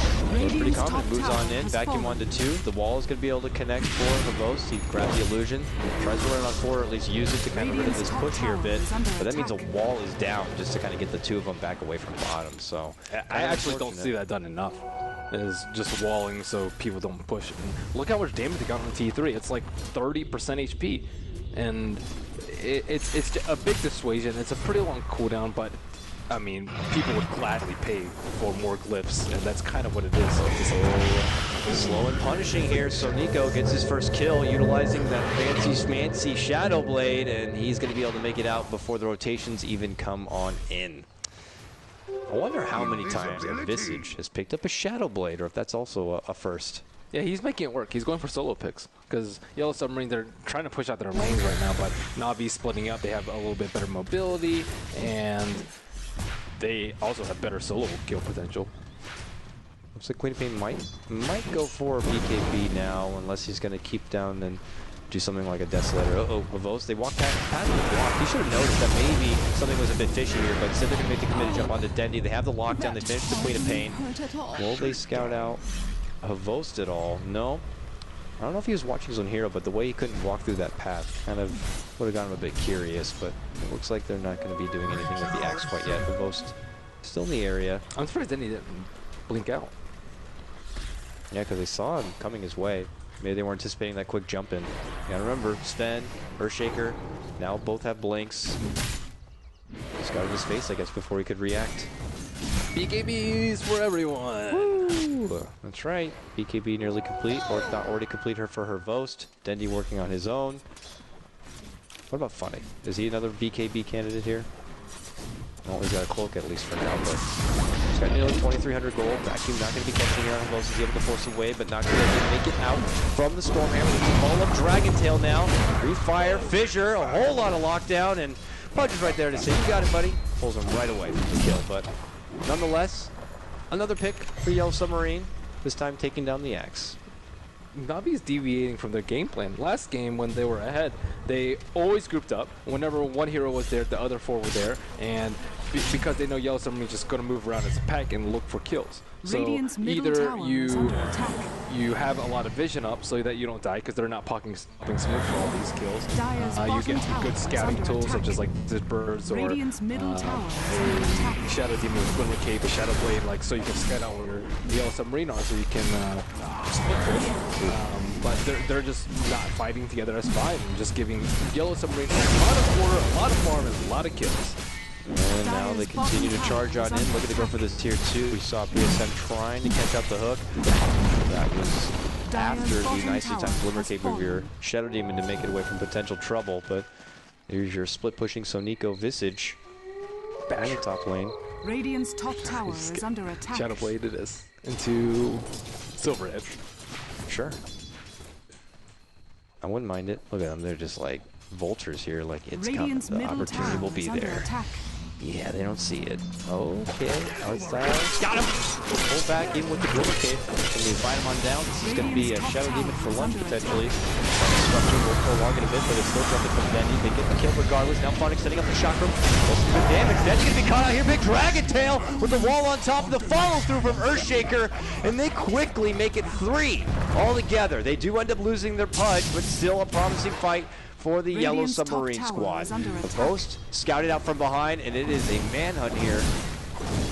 Pretty confident, moves on in, vacuum onto 2. The wall is going to be able to connect for the most. He grabs the illusion, tries to run on 4, or at least use it to kind of rid of this push here a bit. But that means a wall is down just to kind of get the 2 of them back away from bottom. So I actually don't see that done enough. Is just walling so people don't push it. And look how much damage they got on T3. It's like 30% HP. And it's a big dissuasion. It's a pretty long cooldown, but I mean, people would gladly pay for more glyphs, and that's kind of what it is. So just slow and punishing here. So Nico gets his first kill, utilizing that fancy Shadow Blade, and he's going to be able to make it out before the rotations even come on in. I wonder how many times Visage has picked up a Shadow Blade, or if that's also a first. Yeah, he's making it work. He's going for solo picks because Yellow Submarine, they're trying to push out their lanes right now, but Na'Vi's splitting up. They have a little bit better mobility, and they also have better solo kill potential. Looks like Queen of Pain might go for BKB now, unless he's going to keep down and do something like a Desolator. Uh-oh, Avos, they walk past the block. He should have noticed that maybe something was a bit fishy here, but instead they're going to make the committed jump onto Dendy. They have the lockdown. They finish the Queen of Pain. Will they scout out Avos at all? No. I don't know if he was watching his own hero, but the way he couldn't walk through that path kind of would have gotten him a bit curious, but it looks like they're not going to be doing anything with the axe quite yet. Avos still in the area. I'm surprised Dendy didn't blink out. Yeah, because they saw him coming his way. Maybe they weren't anticipating that quick jump in. You gotta remember, Sven, Earthshaker, now both have blinks. Just got in his face, I guess, before he could react. BKBs for everyone! Woo. That's right. BKB nearly complete, or if not already complete her for her Vost. Dendy working on his own. What about Funny? Is he another BKB candidate here? Well, he's got a cloak at least for now, but he's got nearly 2,300 gold. Vacuum not going to be catching here on Vost. He's able to force away, but not going to make it out from the Stormhammer. There's a ball of Dragon Tail now. Refire, Fissure, a whole lot of lockdown, and Pudge is right there to say, you got it, buddy. Pulls him right away from the kill, but nonetheless, another pick for Yellow Submarine. this time taking down the Axe. Navi's deviating from their game plan. Last game, when they were ahead, they always grouped up. Whenever one hero was there, the other 4 were there, and because they know Yellow Submarine is just going to move around as a pack and look for kills. So either you have a lot of vision up so that you don't die because they're not popping smoke for all these kills. You get good scouting tools such as like the birds or Shadow Demon with Glimmer Cape, a Shadow Blade, like so you can scout out where the Yellow Submarine are so you can split push. But they're just not fighting together as 5 and just giving Yellow Submarine a lot of order, a lot of farm, and a lot of kills. And now they continue to charge on in. Look at the go for this tier 2. We saw PSM trying to catch out the hook. That was after the nicely timed Glimmer Cape of your Shadow Demon to make it away from potential trouble. But here's your split pushing Sonico Visage back in the top lane. Radiant's top tower is under attack. Shadow Blade it is into Silver Edge. Sure. I wouldn't mind it. Look at them. They're just like vultures here. Like it's coming. The opportunity will be there. Yeah, they don't see it. Okay, outside. Got him! Pull back in with the Glimmer Cape. Can we find him on down? This is going to be a Shadow Demon for lunch, potentially. Destruction will prolong it a bit, but it's still jumping from Dendy. They get the kill regardless. Now Phonic setting up the chakram. Most good damage. Dendy's going to be caught out here. Big Dragon Tail with the wall on top of the follow-through from Earthshaker. And they quickly make it 3 all together. They do end up losing their pudge, but still a promising fight for the Yellow Submarine squad. The Ghost scouted out from behind, and it is a manhunt here.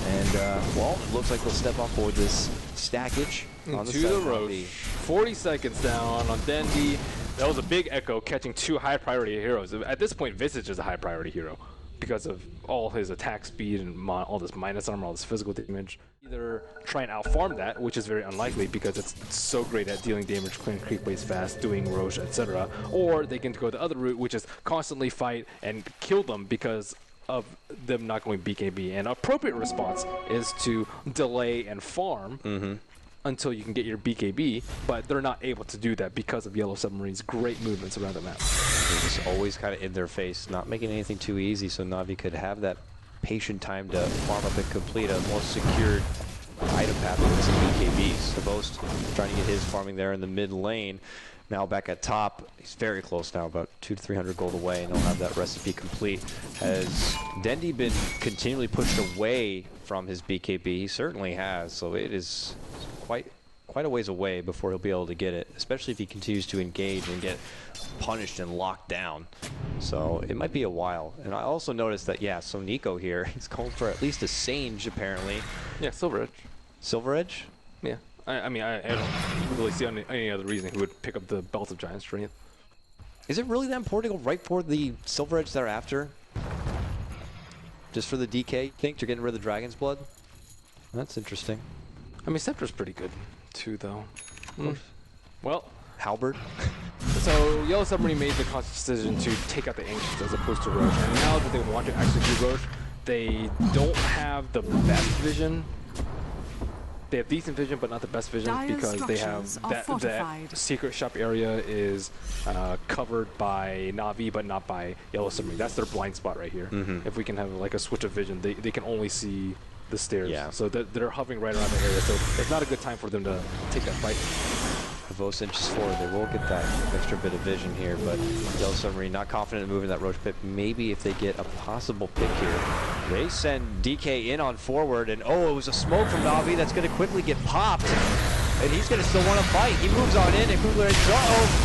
And, well, it looks like they'll step on board this stackage on the Roche. 40 seconds down on Dendy. That was a big echo, catching 2 high priority heroes. At this point, Visage is a high priority hero because of all his attack speed and all this minus armor, all this physical damage. Either try and outfarm that, which is very unlikely because it's so great at dealing damage, clearing creep waves fast, doing Roche, etc. Or they can go the other route, which is constantly fight and kill them because of them not going BKB. And appropriate response is to delay and farm until you can get your BKB, but they're not able to do that because of Yellow Submarine's great movements around the map. They're just always kind of in their face, not making anything too easy, so Na'Vi could have that patient time to farm up and complete a more secured item path with some BKBs. Savos trying to get his farming there in the mid lane. Now back at top, he's very close now, about 200 to 300 gold away, and he'll have that recipe complete. Has Dendy been continually pushed away from his BKB? He certainly has, so it is quite a ways away before he'll be able to get it, especially if he continues to engage and get punished and locked down. So it might be a while. And I also noticed that, yeah, Sonico here, he's going for at least a Sange, apparently. Yeah, Silver Edge. Silver Edge? Yeah. I mean, I don't really see any other reason he would pick up the Belt of Giant Strength. Is it really that important to go right for the Silver Edge they're after? Just for the DK, you think? You're getting rid of the Dragon's Blood? That's interesting. I mean, Scepter's pretty good, too, though. Well, Halberd. So Yellow Submarine made the conscious decision to take out the Ancients as opposed to Roche. And now that they want to actually do Roche, they don't have the best vision. They have decent vision, but not the best vision because they have that secret shop area is covered by Na'Vi, but not by Yellow Submarine. That's their blind spot right here. If we can have like a switch of vision, they can only see the stairs. Yeah. So they're hovering right around the area. So it's not a good time for them to take that fight. Vos inches forward. They will get that extra bit of vision here, but Yellow Submarine not confident in moving that Roche pit. Maybe if they get a possible pick here. They send DK in on forward, and oh, it was a smoke from Na'Vi that's going to quickly get popped. And he's going to still want to fight. He moves on in, and Kugler is,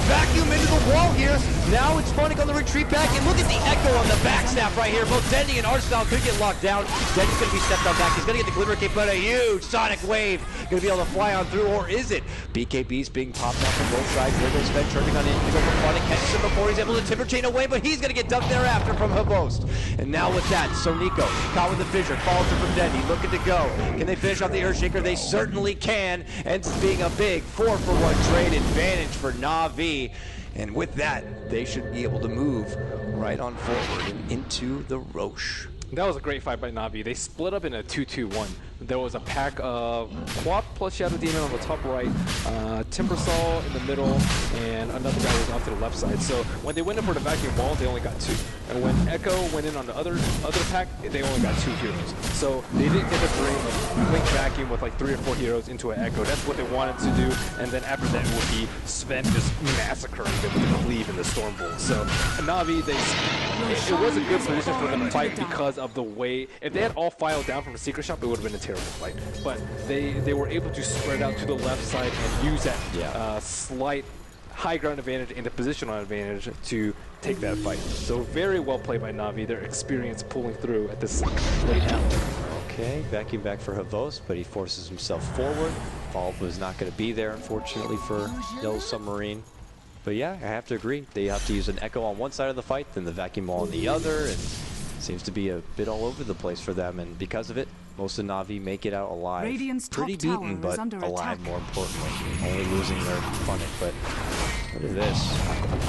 vacuum into the wall here. Now it's Phonic on the retreat back, and look at the echo on the backsnap right here. Both Dendy and Arsenal could get locked down. Dendy's going to be stepped on back. He's going to get the Glimmer Cape, but a huge sonic wave going to be able to fly on through, or is it? BKB's being popped out from both sides. There goes Sven turning on in to go for Phonic, catches him before he's able to Timber Chain away, but he's going to get dumped thereafter from Havost. And now with that, Sonico caught with the fissure, follows through from Dendy, looking to go. Can they finish off the Earthshaker? They certainly can, and being a big 4-for-1 trade advantage for Na'Vi. And with that, they should be able to move right on forward and into the Roche. That was a great fight by Na'Vi. They split up in a 2-2-1. there was a pack of Quap plus Shadow Demon on the top right, Timbersaw in the middle, and another guy was off to the left side. So when they went in for the vacuum wall, they only got 2. And when Echo went in on the other pack, they only got 2 heroes. So they didn't get the dream of Blink Vacuum with like 3 or 4 heroes into an Echo. That's what they wanted to do. And then after that, it would be Sven just massacring them with the Cleave and the Stormbolt. So Na'Vi, it was a good position for them to fight because of the way. If they had all filed down from the secret shop, it would have been a terrible fight. But they were able to spread out to the left side and use that slight high ground advantage and the positional advantage to take that fight. So very well played by Na'Vi. Their experience pulling through at this late hour. Okay, vacuum back for Havos, but he forces himself forward. Follow-up was not going to be there, unfortunately, for Yellow Submarine. But yeah, I have to agree. They have to use an Echo on one side of the fight, then the vacuum wall on the other, and seems to be a bit all over the place for them. And because of it, most of Na'Vi make it out alive. Radiant's pretty top beaten, tower is but under alive, attack. more importantly. Only losing their Funnick, but look at this.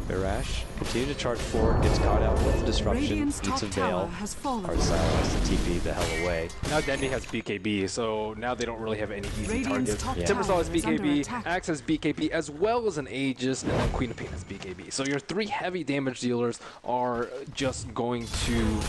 Barash continue to charge forward, gets caught out with the disruption, Radiant's eats a top tower veil. has fallen. Arcile has to TP the hell away. Now Dendi has BKB, so now they don't really have any easy Radiant's targets. top Timbersaw has tower is under BKB, attack. Axe has BKB, as well as an Aegis, and then Queen of Pain has BKB. So your 3 heavy damage dealers are just going to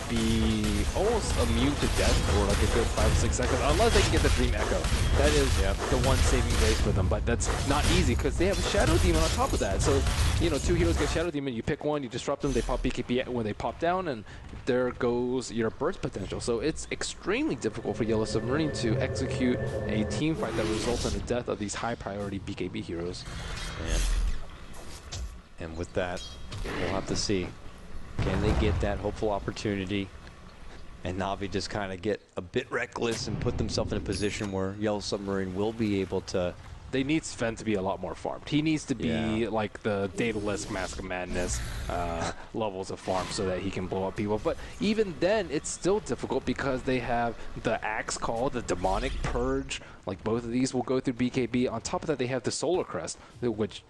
be almost immune to death for like a good 5 or 6 seconds, unless they can get the Dream Echo. That is the one saving grace for them, but that's not easy because they have a Shadow Demon on top of that. So, you know, 2 heroes get Shadow Demon, you pick one, you disrupt them, they pop BKB when they pop down, and there goes your burst potential. So it's extremely difficult for Yellow Submarine to execute a team fight that results in the death of these high priority BKB heroes. And with that, we'll have to see. Can they get that hopeful opportunity? And Na'Vi just kind of get a bit reckless and put themselves in a position where Yellow Submarine will be able to. They need Sven to be a lot more farmed. He needs to be like the Daedalus Mask of Madness levels of farm so that he can blow up people. But even then, it's still difficult because they have the Axe Call, the Demonic Purge. Like both of these will go through BKB. On top of that, they have the Solar Crest, which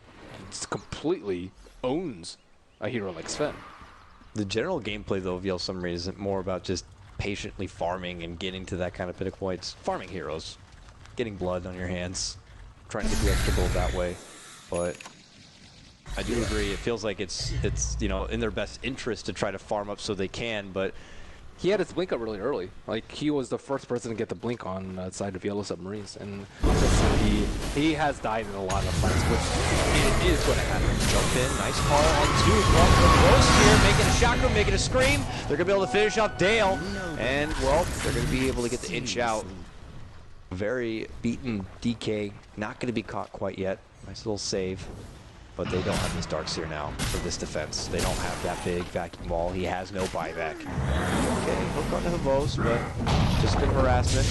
completely owns a hero like Sven. The general gameplay, though, of Yellow Submarine isn't more about just patiently farming and getting to that kind of pinnacle point. It's farming heroes, getting blood on your hands, trying to get the extra gold that way. But I do agree. It feels like it's you know, in their best interest to try to farm up so they can, but he had his blink up really early. Like, he was the first person to get the blink on the side of Yellow Submarines. And he has died in a lot of fights, which it is going to happen. Jump in, nice call on 2 from the Roast here, making a shotgun, making a scream. They're going to be able to finish off Dale. And, well, they're going to be able to get the inch out. Very beaten DK, not going to be caught quite yet. Nice little save. But they don't have this Darkseer now for this defense. They don't have that big vacuum wall. He has no buyback. Okay, hook on to Havos, but just been harassment.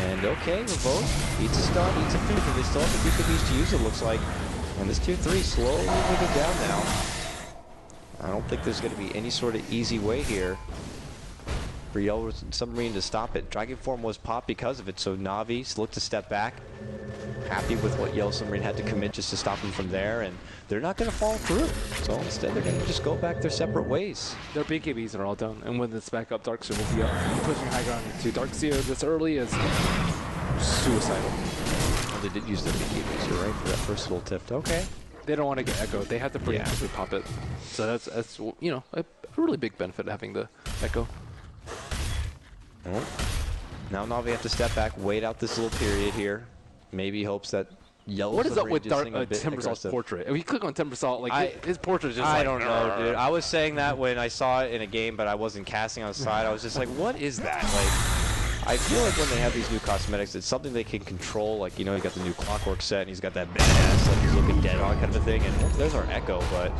And okay, Havos eats a stun, eats a fever. They still have the BKBs to use, it looks like. And this 2-3 slowly moving down now. I don't think there's going to be any sort of easy way here for Yellow Submarine to stop it. Dragon Form was popped because of it, so Na'Vi looked to step back. Happy with what Yellow Submarine had to commit just to stop them from there, and they're not going to fall through. So instead, they're going to just go back their separate ways. Their BKBs are all done, and when it's back up, Darkseer will be up. Pushing high ground into Darkseer this early is suicidal. Well, they did use their BKBs, you're right, for that first little tip. Okay. They don't want to get echoed. They have to preemptively pop it. So that's you know, a really big benefit of having the echo. Well, now Na'Vi have to step back, wait out this little period here. Maybe hopes that Yellow What is up Submarine with Timbersalt's portrait? If you click on Timbersalt, like his portrait is just I like, don't know, dude. I was saying that when I saw it in a game, but I wasn't casting on the side. I was just like, what is that? Like, I feel like when they have these new cosmetics, it's something they can control. Like, you know, you got the new Clockwork set, and he's got that badass, like he's looking dead on kind of a thing. And there's our Echo, but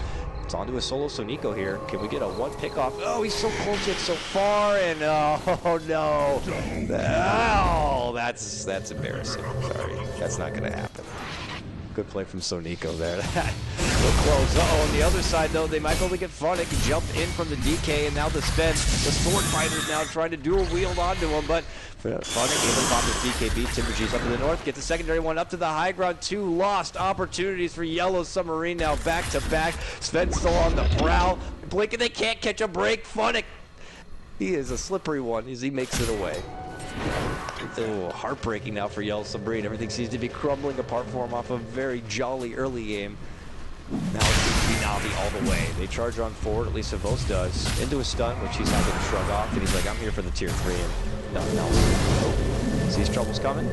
it's onto a solo Sonico here. Can we get a 1 pick off? Oh, he's so close yet so far, and oh no. Oh, that's embarrassing. Sorry, that's not gonna happen. Good play from Sonico there. Real close. Uh-oh, on the other side, though, they might be able to get Funnick. Jump in from the DK, and now the Sven, the Sword Fighters now trying to dual wield onto him, but Funnick able to pop his BKB. Timberg's up to the north, gets a secondary one up to the high ground. 2 lost opportunities for Yellow Submarine now back to back. Sven still on the prowl. Blinking, they can't catch a break. Funnick, he is a slippery one as he makes it away. Oh, heartbreaking now for Yellow Submarine. Everything seems to be crumbling apart for him off a very jolly early game. Now it seems to be Navi all the way. They charge on forward, at least Savos does, into a stun, which he's not going to shrug off, and he's like, I'm here for the tier 3, and nothing else. Oh, sees troubles coming,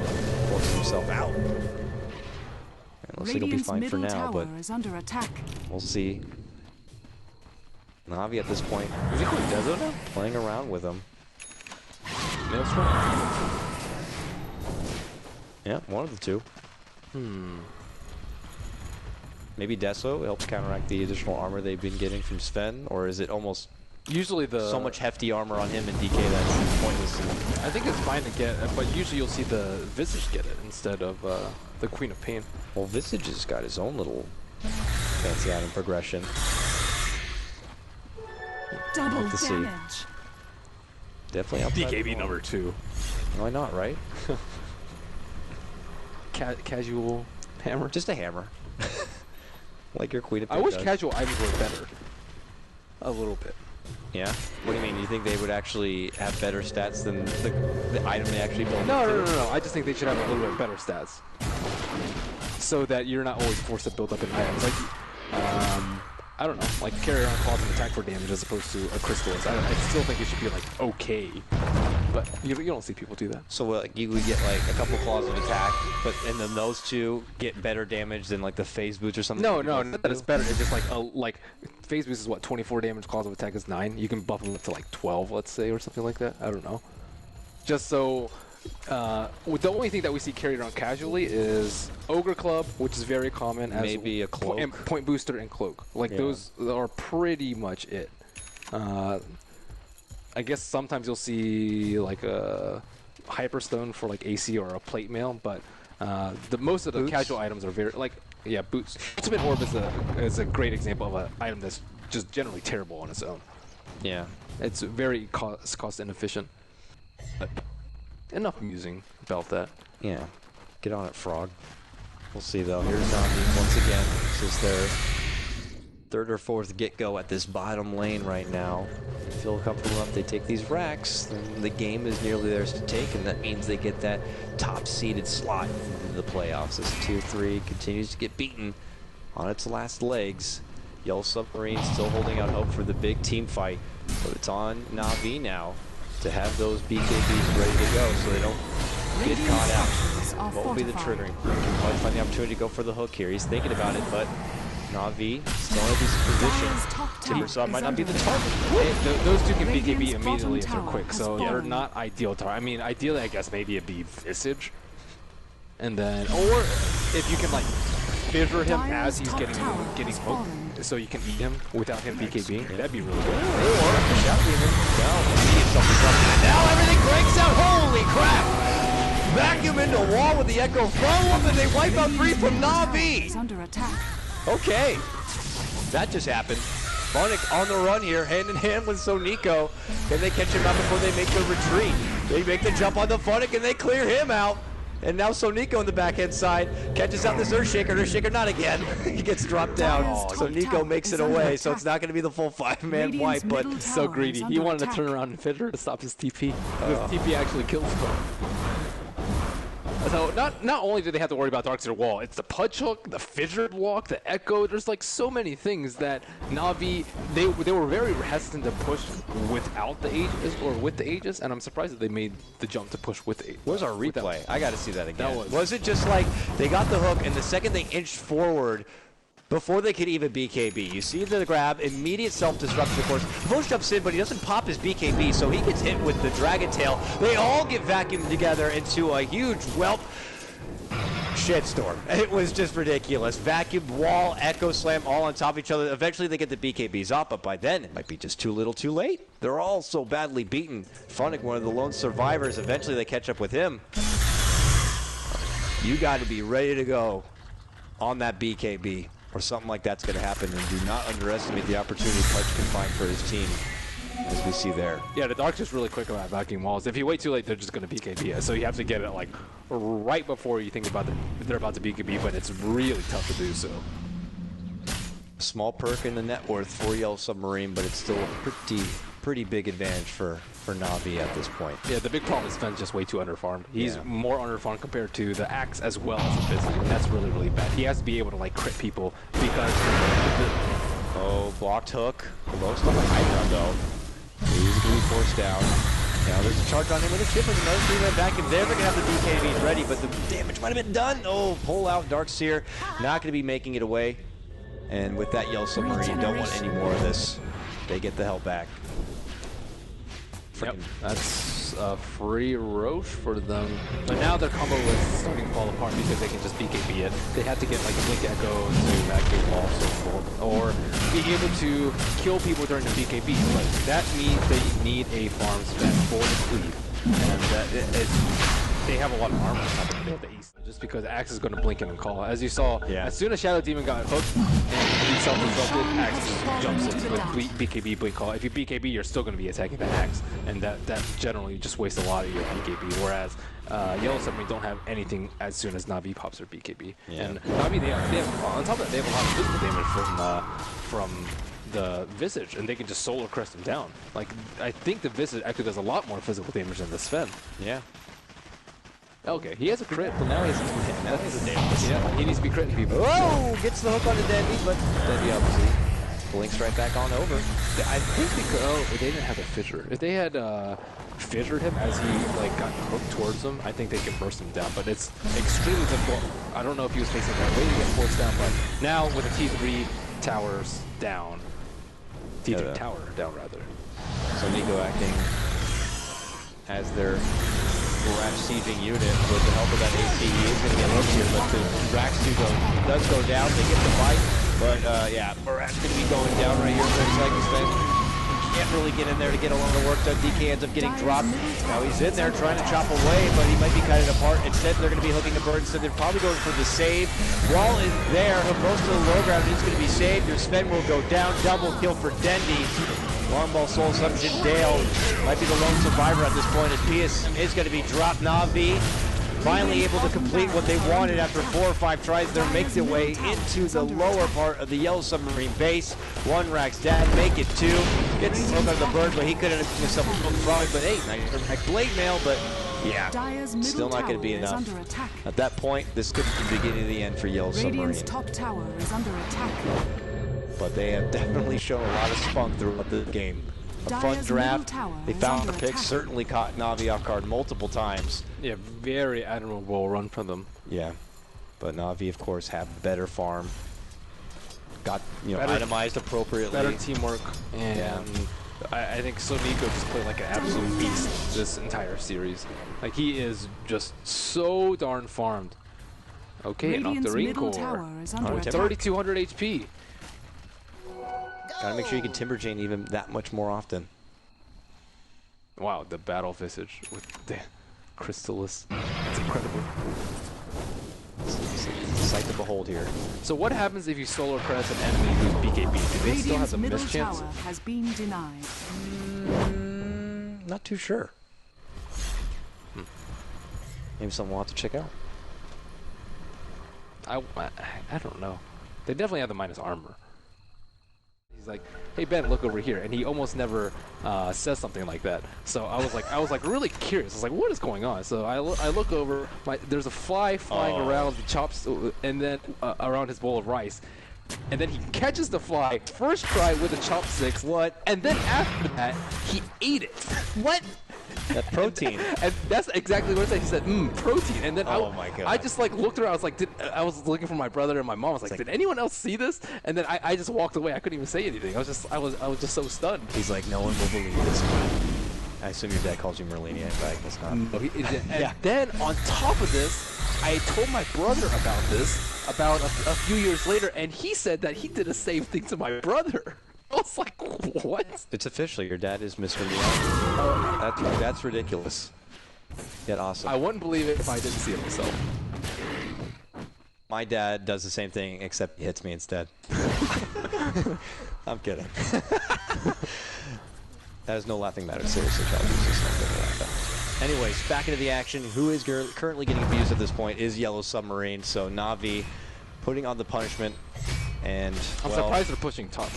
forces himself out. And looks like he'll be fine for now, but is under attack. we'll see. Navi at this point, Is he going Dezo now? playing around with him. Maelstrom? Yeah, one of the two. Maybe Deso helps counteract the additional armor they've been getting from Sven, or is it almost Usually so much hefty armor on him and DK that it's pointless? I think it's fine to get, but usually you'll see the Visage get it instead of the Queen of Pain. Well, Visage has got his own little fancy item progression. Double to see. damage. Definitely outside DKB number 2. Why not, right? Casual hammer. Just a hammer. Like your Queen of I Pain wish does. casual items were better. A little bit. Yeah? What do you mean? You think they would actually have better stats than the item they actually build? No. I just think they should have a little bit better stats, so that you're not always forced to build up in items. Like, I don't know, like carry around claws and attack for damage as opposed to a crystallis. I still think it should be like okay, but you don't see people do that. So like you would get like a couple claws of attack, but and then those two get better damage than like the phase boots or something. No, not that it's better. It's just like phase boost is what, 24 damage, claws of attack is 9. You can buff them up to like 12, let's say, or something like that. I don't know. Just so. The only thing that we see carried around casually is Ogre Club, which is very common. As maybe a cloak. And point booster and cloak. Like those are pretty much it. I guess sometimes you'll see like a Hyperstone for like AC or a plate mail, but most of the Boots? casual items are very boots. Ultimate Orb is a great example of an item that's just generally terrible on its own. Yeah. It's very cost inefficient. But enough musing about that. Yeah. Get on it, Frog. We'll see, though. Here's Navi once again. This is their third or fourth get-go at this bottom lane right now. They feel comfortable enough. They take these racks, then the game is nearly theirs to take, and that means they get that top-seeded slot into the playoffs. This Tier 3 continues to get beaten on its last legs. Yellow Submarine still holding out hope for the big team fight, but it's on Navi now to have those BKBs ready to go so they don't get caught out. What will be the triggering? He can probably find the opportunity to go for the hook here. He's thinking about it, but Navi still in a decent position. Timbersaw might not be the target. Those two can BKB immediately if they're quick, so they're not ideal target. I mean, ideally, I guess maybe it'd be Visage, and then, or if you can like fissure him as he's getting hooked, so you can eat him without him BKBing. That'd be really good. Or Shout Demon. Now everything breaks out. Holy crap! Vacuum into wall with the Echo follow-up, and they wipe out 3 from Navi. Under attack. Okay, that just happened. Phonic on the run here, hand in hand with Sonico. Can they catch him out before they make the retreat? They make the jump on the Phonic and they clear him out. And now Sonico on the backhand side catches out this Earthshaker. Earthshaker not again. He gets dropped down. So Nico makes it away, so it's not going to be the full 5-man wipe, but So greedy. He wanted to turn around and fissure to stop his TP. His TP actually kills him. So not only do they have to worry about the Arctic Wall, it's the punch hook, the fissured walk, the echo. There's like so many things that Navi they were very hesitant to push without the Aegis or with the Aegis, and I'm surprised that they made the jump to push with the Aegis. where's our replay? I got to see that again. That was it just like they got the hook, and the second they inched forward, before they could even BKB, you see the grab, immediate self-destruction, of course. Vosh jumps in, but he doesn't pop his BKB, so he gets hit with the Dragon Tail. They all get vacuumed together into a huge whelp shitstorm. It was just ridiculous. Vacuum, wall, Echo Slam, all on top of each other. Eventually they get the BKBs up, but by then it might be just too little too late. They're all so badly beaten. Phonic, one of the lone survivors, eventually they catch up with him. You got to be ready to go on that BKB, or something like that's going to happen, and do not underestimate the opportunity Pudge can find for his team, as we see there. Yeah, the Dark's just really quick about vacuum walls. If you wait too late, they're just going to BKB it. So you have to get it like right before you think about they're about to BKB, but it's really tough to do so. Small perk in the net worth for Yellow Submarine, but it's still a pretty pretty big advantage for Na'Vi at this point. Yeah, the big problem is Sven's just way too underfarmed. He's more underfarmed compared to the Axe as well as the Vincere, and that's really, really bad. He has to be able to like crit people because oh, blocked hook. Most on the high ground though. He's going to be forced down. Now there's a charge on him with a chip with another 3-man back, and there they're going to have the BKBs ready, but the damage might have been done. Oh, pull out Darkseer. Not going to be making it away. And with that Yellow Submarine, don't want any more of this. They get the hell back. Yep, that's a free Roche for them. But now their combo is starting to fall apart because they can just BKB it. They had to get like a Blink Echo to activate wall so or be able to kill people during the BKB. But that means they need a farm spec for the cleave. And they have a lot of armor on top of the East. Just because Axe is going to blink in and call. As you saw, as soon as Shadow Demon got hooked and he self-resulted, Axe just jumps in with BKB blink call. If you BKB, you're still going to be attacking the Axe, and that generally just wastes a lot of your BKB. Whereas Yellow Submarine don't have anything as soon as Na'Vi pops their BKB. And Na'Vi, they have on top of that, they have a lot of physical damage from the Visage, and they can just solar crest him down. Like, I think the Visage actually does a lot more physical damage than the Sven. Yeah. Okay, he has a crit, but Now he has a damage. yeah, he needs to be critting people. Oh, gets the hook on the Deadly, but Deadly obviously blinks right back on over. I think they could, they didn't have a fissure. If they had fissured him as he like got hooked towards them, I think they could burst him down. But it's extremely difficult. I don't know if he was facing the right way to get forced down, but now with the T3 towers down, T3 tower down rather. So Nico acting as their Rax sieging unit with the help of that AP. He is going to get hooked here, but the Rax 2 does go down. They get the fight, but yeah, Morat's going to be going down right here for a second. Sven can't really get in there to get a lot of work done. DK ends up getting dropped. Now he's in there trying to chop away, but he might be cutting apart. Instead, they're going to be hooking the bird. Instead, they're probably going for the save. Wall is there. Most of the low ground is going to be saved. Your Sven will go down. Double kill for Dendi. Longball Soul Assumption Dale might be the lone survivor at this point as Pius is going to be dropped. Na'Vi finally able to complete what they wanted after 4 or 5 tries. They're making their way into the lower part of the Yellow Submarine base. One Rax dad, make it 2. Gets the hook on the bird, but he couldn't have himself a frog. But hey, nice blade mail, but yeah, still not going to be enough. At that point, this could be the beginning of the end for Yellow Radiant's Submarine. top tower is under attack. But they have definitely shown a lot of spunk throughout the game. A fun draft. They found the picks, certainly caught Na'Vi off guard multiple times. Yeah, very admirable run from them. Yeah, but Na'Vi, of course, have better farm. Got, you know, itemized appropriately. Better teamwork. And I think Nico just played like an absolute beast this entire series. Like, he is just so darn farmed. Okay, and off the ring core. 3,200 HP. Gotta make sure you can Timber Chain even that much more often. Wow, the battle visage with the Crystallis. That's incredible. It's a sight to behold here. So what happens if you solar press an enemy who's BKB? Do they still have the middle miss chance? tower has been denied. Not too sure. Maybe something we'll have to check out. I don't know. They definitely have the minus armor. He's like, hey Ben, look over here, and he almost never says something like that. So I was like really curious. I was like, what is going on? So I look over. There's a fly flying around the chops, and then around his bowl of rice, and then he catches the fly first try with a chopsticks. What? And then after that, he ate it. What? That protein. And that's exactly what it said. He said, protein. And then my God. I just like looked around. I was like, I was looking for my brother and my mom. I was like, did anyone else see this? And then I just walked away. I couldn't even say anything. I was just so stunned. He's like, no one will believe this. I assume your dad calls you Merlini, but I guess not. No, and then on top of this, I told my brother about this about a few years later, and he said that he did the same thing to my brother. I was like, what? It's official. Your dad is Mr. Leon. That's ridiculous. Yet awesome. I wouldn't believe it if I didn't see it myself. My dad does the same thing, except he hits me instead. I'm kidding. That is no laughing matter. Seriously, child. It's just not good to laugh at. Anyways, back into the action. Who is currently getting abused at this point is Yellow Submarine. So Na'Vi putting on the punishment. And I'm surprised they're pushing top,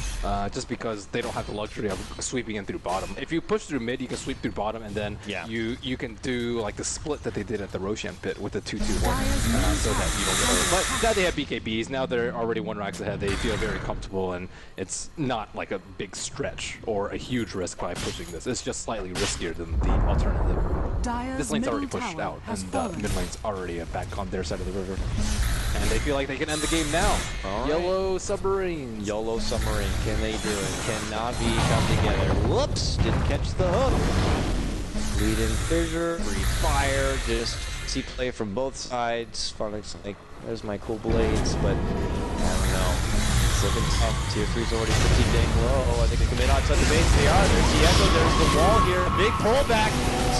just because they don't have the luxury of sweeping in through bottom. If you push through mid, you can sweep through bottom, and then you can do like the split that they did at the Roshan pit with the 2-2-1, so that you don't get over. But now they have BKBs. Now they're already 1 racks ahead. They feel very comfortable, and it's not like a big stretch or a huge risk by pushing this. It's just slightly riskier than the alternative. Dyer's This lane's already middle pushed tower out, has and fallen. mid lane's already back on their side of the river. And they feel like they can end the game now. Yellow Submarines. YOLO Submarine, can they do it? Can Navi come together? Whoops, didn't catch the hook. Lead in fissure, breathe fire, just see play from both sides. Phoenix like, there's my cool blades, but I don't know. It's looking tough. Tier 3's already pretty dang low. I think they come in outside the base. They are. There's the Echo. There's the wall here. Big pullback.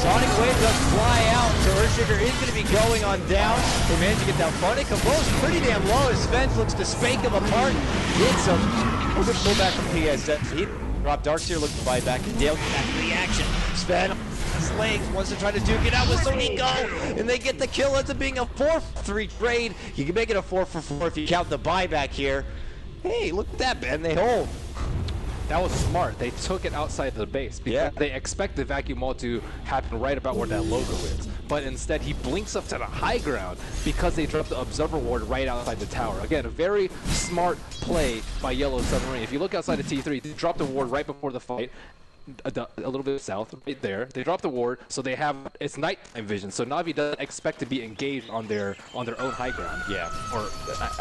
Sonic Wave does fly out. So Earthshaker is going to be going on down. They managed to get down. Funny Combo's pretty damn low. Sven looks to spank him apart. Gets him. Good pullback from PS. He dropped Darkseer, looking to buy back. And Dale gets back to the action. Sven his legs wants to try to duke it out with Sonico, and they get the kill. Ends up being a 4-3 trade. You can make it a 4-for-4 if you count the buyback here. Hey, look at that, Ben. They hold. That was smart. They took it outside the base because they expect the vacuum wall to happen right about where that logo is. But instead, he blinks up to the high ground because they dropped the observer ward right outside the tower. Again, a very smart play by Yellow Submarine. If you look outside of T3, they dropped the ward right before the fight. A little bit south, right there. They drop the ward, so they have it's nighttime vision. So Navi doesn't expect to be engaged on their own high ground. Yeah, or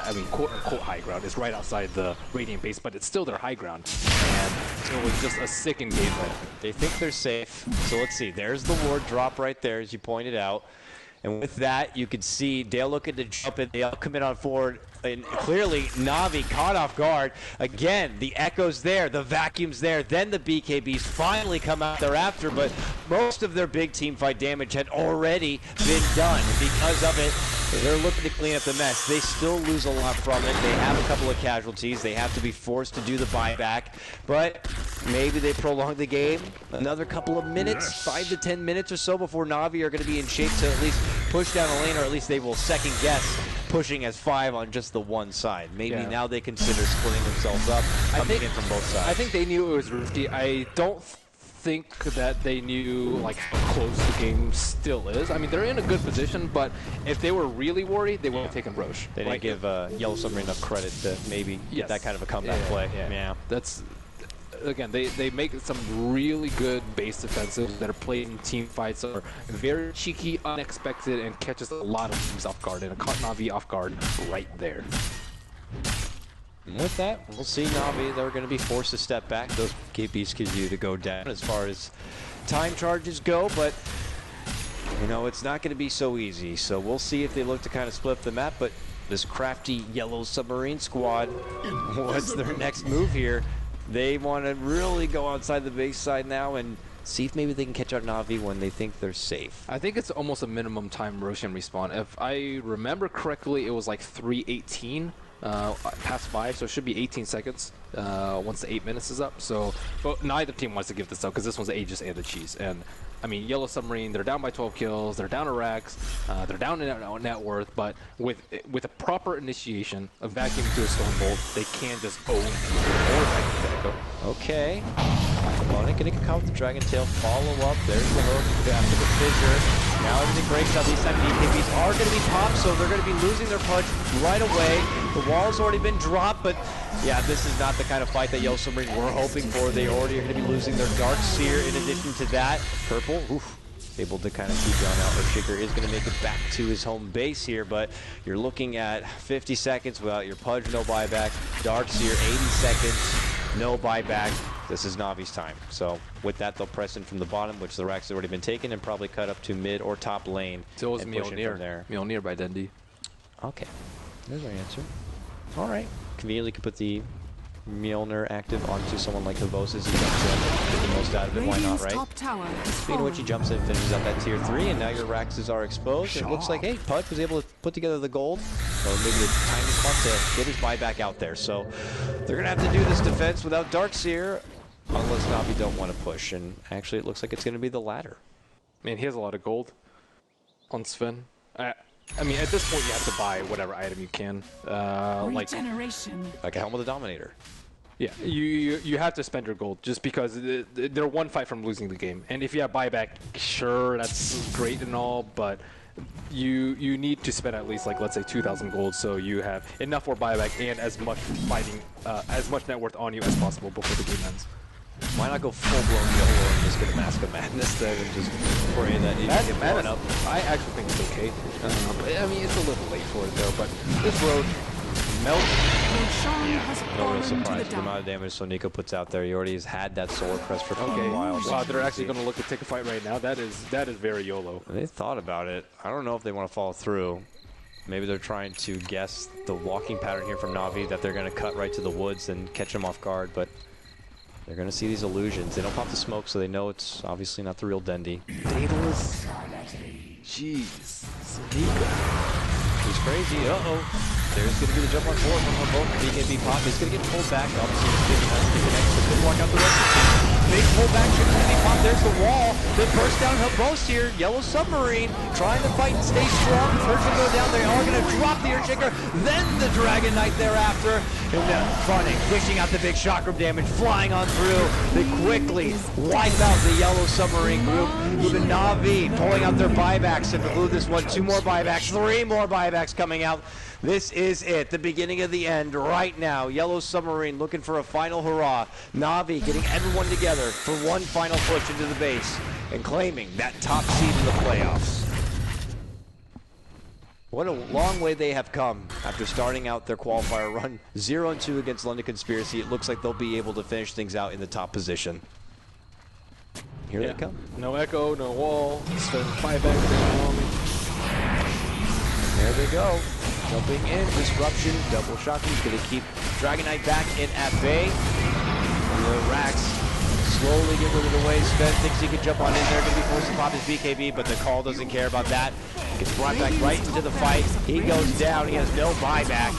I mean, quote unquote high ground. It's right outside the Radiant base, but it's still their high ground. And it was just a sick engagement. They think they're safe. So let's see. There's the ward drop right there, as you pointed out. And with that, you can see Dale looking to jump in. They all come in on forward. And clearly, Navi caught off guard. Again, the Echo's there, the Vacuum's there, then the BKBs finally come out thereafter, but most of their big team fight damage had already been done. And because of it, they're looking to clean up the mess. They still lose a lot from it. They have a couple of casualties. They have to be forced to do the buyback, but maybe they prolong the game another couple of minutes, 5 to 10 minutes or so before Navi are going to be in shape to at least push down a lane, or at least they will second guess pushing as 5 on just the one side. Maybe now they consider splitting themselves up, coming in from both sides. I think they knew it was risky. I don't think that they knew like how close the game still is. I mean, they're in a good position, but if they were really worried, they would have taken Roche. They didn't give Yellow Submarine enough credit to maybe get that kind of a comeback play. Yeah. That's again, they make some really good base defensives that are played in team fights, are very cheeky, unexpected, and catches a lot of teams off guard, and a caught Navi off guard right there. And with that, we'll see Navi. They're going to be forced to step back. Those KPs continue to go down as far as time charges go, but you know, it's not going to be so easy. So we'll see if they look to kind of split up the map, but this crafty Yellow Submarine squad, what's their next move here? They want to really go outside the base side now and see if maybe they can catch out Navi when they think they're safe. I think it's almost a minimum time Roshan respawn. If I remember correctly, it was like 3:18 past 5, so it should be 18 seconds once the 8 minutes is up. So, but neither team wants to give this up because this one's Aegis and the cheese. And I mean, Yellow Submarine, they're down by 12 kills, they're down to racks, they're down in net worth, but with a proper initiation, a vacuum to a Stone Bolt, they can just own or vacuum to Echo. Okay. Opponent getting caught with the Dragon Tail. Follow up. There's the hook after the fissure. Now everything breaks out. These time BKBs are going to be popped, so they're going to be losing their punch right away. The wall's already been dropped, but yeah, this is not the kind of fight that Yellow Submarine were hoping for. They already are going to be losing their Dark Seer in addition to that. Purple, able to kind of keep John out. Earthshaker is going to make it back to his home base here, but you're looking at 50 seconds without your Pudge, no buyback. Dark Seer, 80 seconds, no buyback. This is Navi's time. So with that, they'll press in from the bottom, which the racks have already been taken, and probably cut up to mid or top lane. So it was Mjolnir. Mjolnir by Dendi. Okay, there's our answer. All right. Conveniently could put the Mjolnir active onto someone like Havosis. He jumps in, get the most out of it. Why not, right? Top tower Speaking of which, he jumps in, finishes out that tier 3, and now your Raxes are exposed. It looks like, hey, Pudge was able to put together the gold, or maybe a tiny spot to get his buyback out there. So they're going to have to do this defense without Darkseer, unless Navi don't want to push. And actually, it looks like it's going to be the latter. Man, he has a lot of gold on Sven. I mean, at this point, you have to buy whatever item you can. Regeneration. Like a Helm of the Dominator. Yeah, you have to spend your gold just because they're one fight from losing the game. And if you have buyback, sure, that's great and all, but you need to spend at least, like, let's say 2,000 gold, so you have enough for buyback and as much fighting, as much net worth on you as possible before the game ends. Why not go full-blown YOLO and just get a Mask of Madness then and just pray that you get blown up? I actually think it's okay. I mean, it's a little late for it though, but this road melts. Roshan has No real fallen to surprise. the The amount of damage Nico puts out there, he already has had that Solar Crest for quite a while. Wow, they're actually going to look to take a fight right now. That is very YOLO. They thought about it. I don't know if they want to follow through. Maybe they're trying to guess the walking pattern here from Na'Vi, that they're going to cut right to the woods and catch him off guard, but they're going to see these illusions. They don't pop the smoke, so they know it's obviously not the real Dendi. Daedalus. Jeez. Nico. He's crazy. Uh-oh. There's going to be the jump on forward from both. BKB pop. He's going to get pulled back. Obviously, he's getting nice to connect. So good block out the rest of the team. Big pullback. BKB pop. There's the wall. The burst down Hibos here. Yellow Submarine trying to fight and stay strong. First to go down. They are going to drop the Earthshaker. Then the Dragon Knight thereafter. And then Funning, pushing out the big chakra damage, flying on through. They quickly wipe out the Yellow Submarine group. Even Na'Vi pulling out their buybacks to conclude this one. 2 more buybacks, 3 more buybacks coming out. This is it, the beginning of the end right now. Yellow Submarine looking for a final hurrah. Na'Vi getting everyone together for one final push into the base and claiming that top seed in the playoffs. What a long way they have come after starting out their qualifier run 0-2 against London Conspiracy. It looks like they'll be able to finish things out in the top position. Here they come. No echo, no wall. Spend 5 back down. There they go. Jumping in, disruption, double shot. He's going to keep Dragon Knight back in at bay. The Rax slowly get rid of the way. Sven thinks he can jump on in there. Going to be forced to pop his BKB, but the call doesn't care about that. Gets brought back right into the fight. He goes down. He has no buyback.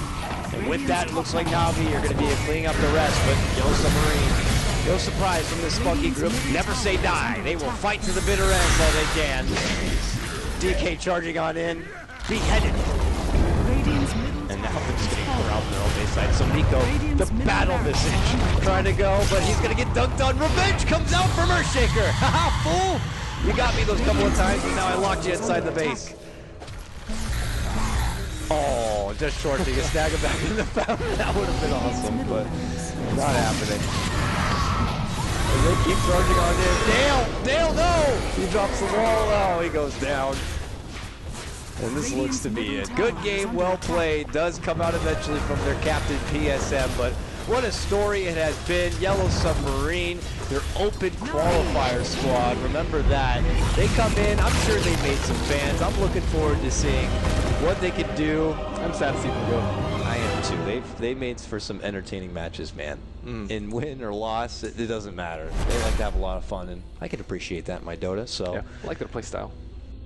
And with that, it looks like Na'Vi are going to be cleaning up the rest. But Yellow Submarine, no surprise from this spunky group. Never say die. They will fight to the bitter end while they can. DK charging on in. Beheaded. And now they're just getting corralled on their own base side. So Nico, the battle visage, trying to go, but he's going to get dunked on. Revenge comes out from Earthshaker. Haha, fool! You got me those couple of times, but now I locked you inside the base. Oh, just shorting a snag him back in the fountain. That would have been awesome, but not happening. And they keep charging on in. Dale, no! He drops the wall. Oh, he goes down. And this looks to be it. Good game, well played. Does come out eventually from their captain, PSM, but what a story it has been. Yellow Submarine, their open qualifier squad. Remember that. They come in. I'm sure they made some fans. I'm looking forward to seeing what they can do. I'm sad to see them go. I am too. They made for some entertaining matches, man. In win or loss, it doesn't matter. They like to have a lot of fun, and I can appreciate that in my Dota. So Yeah, I like their play style.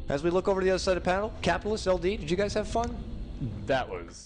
as we look over to the other side of the panel, Capitalist, LD, did you guys have fun? That was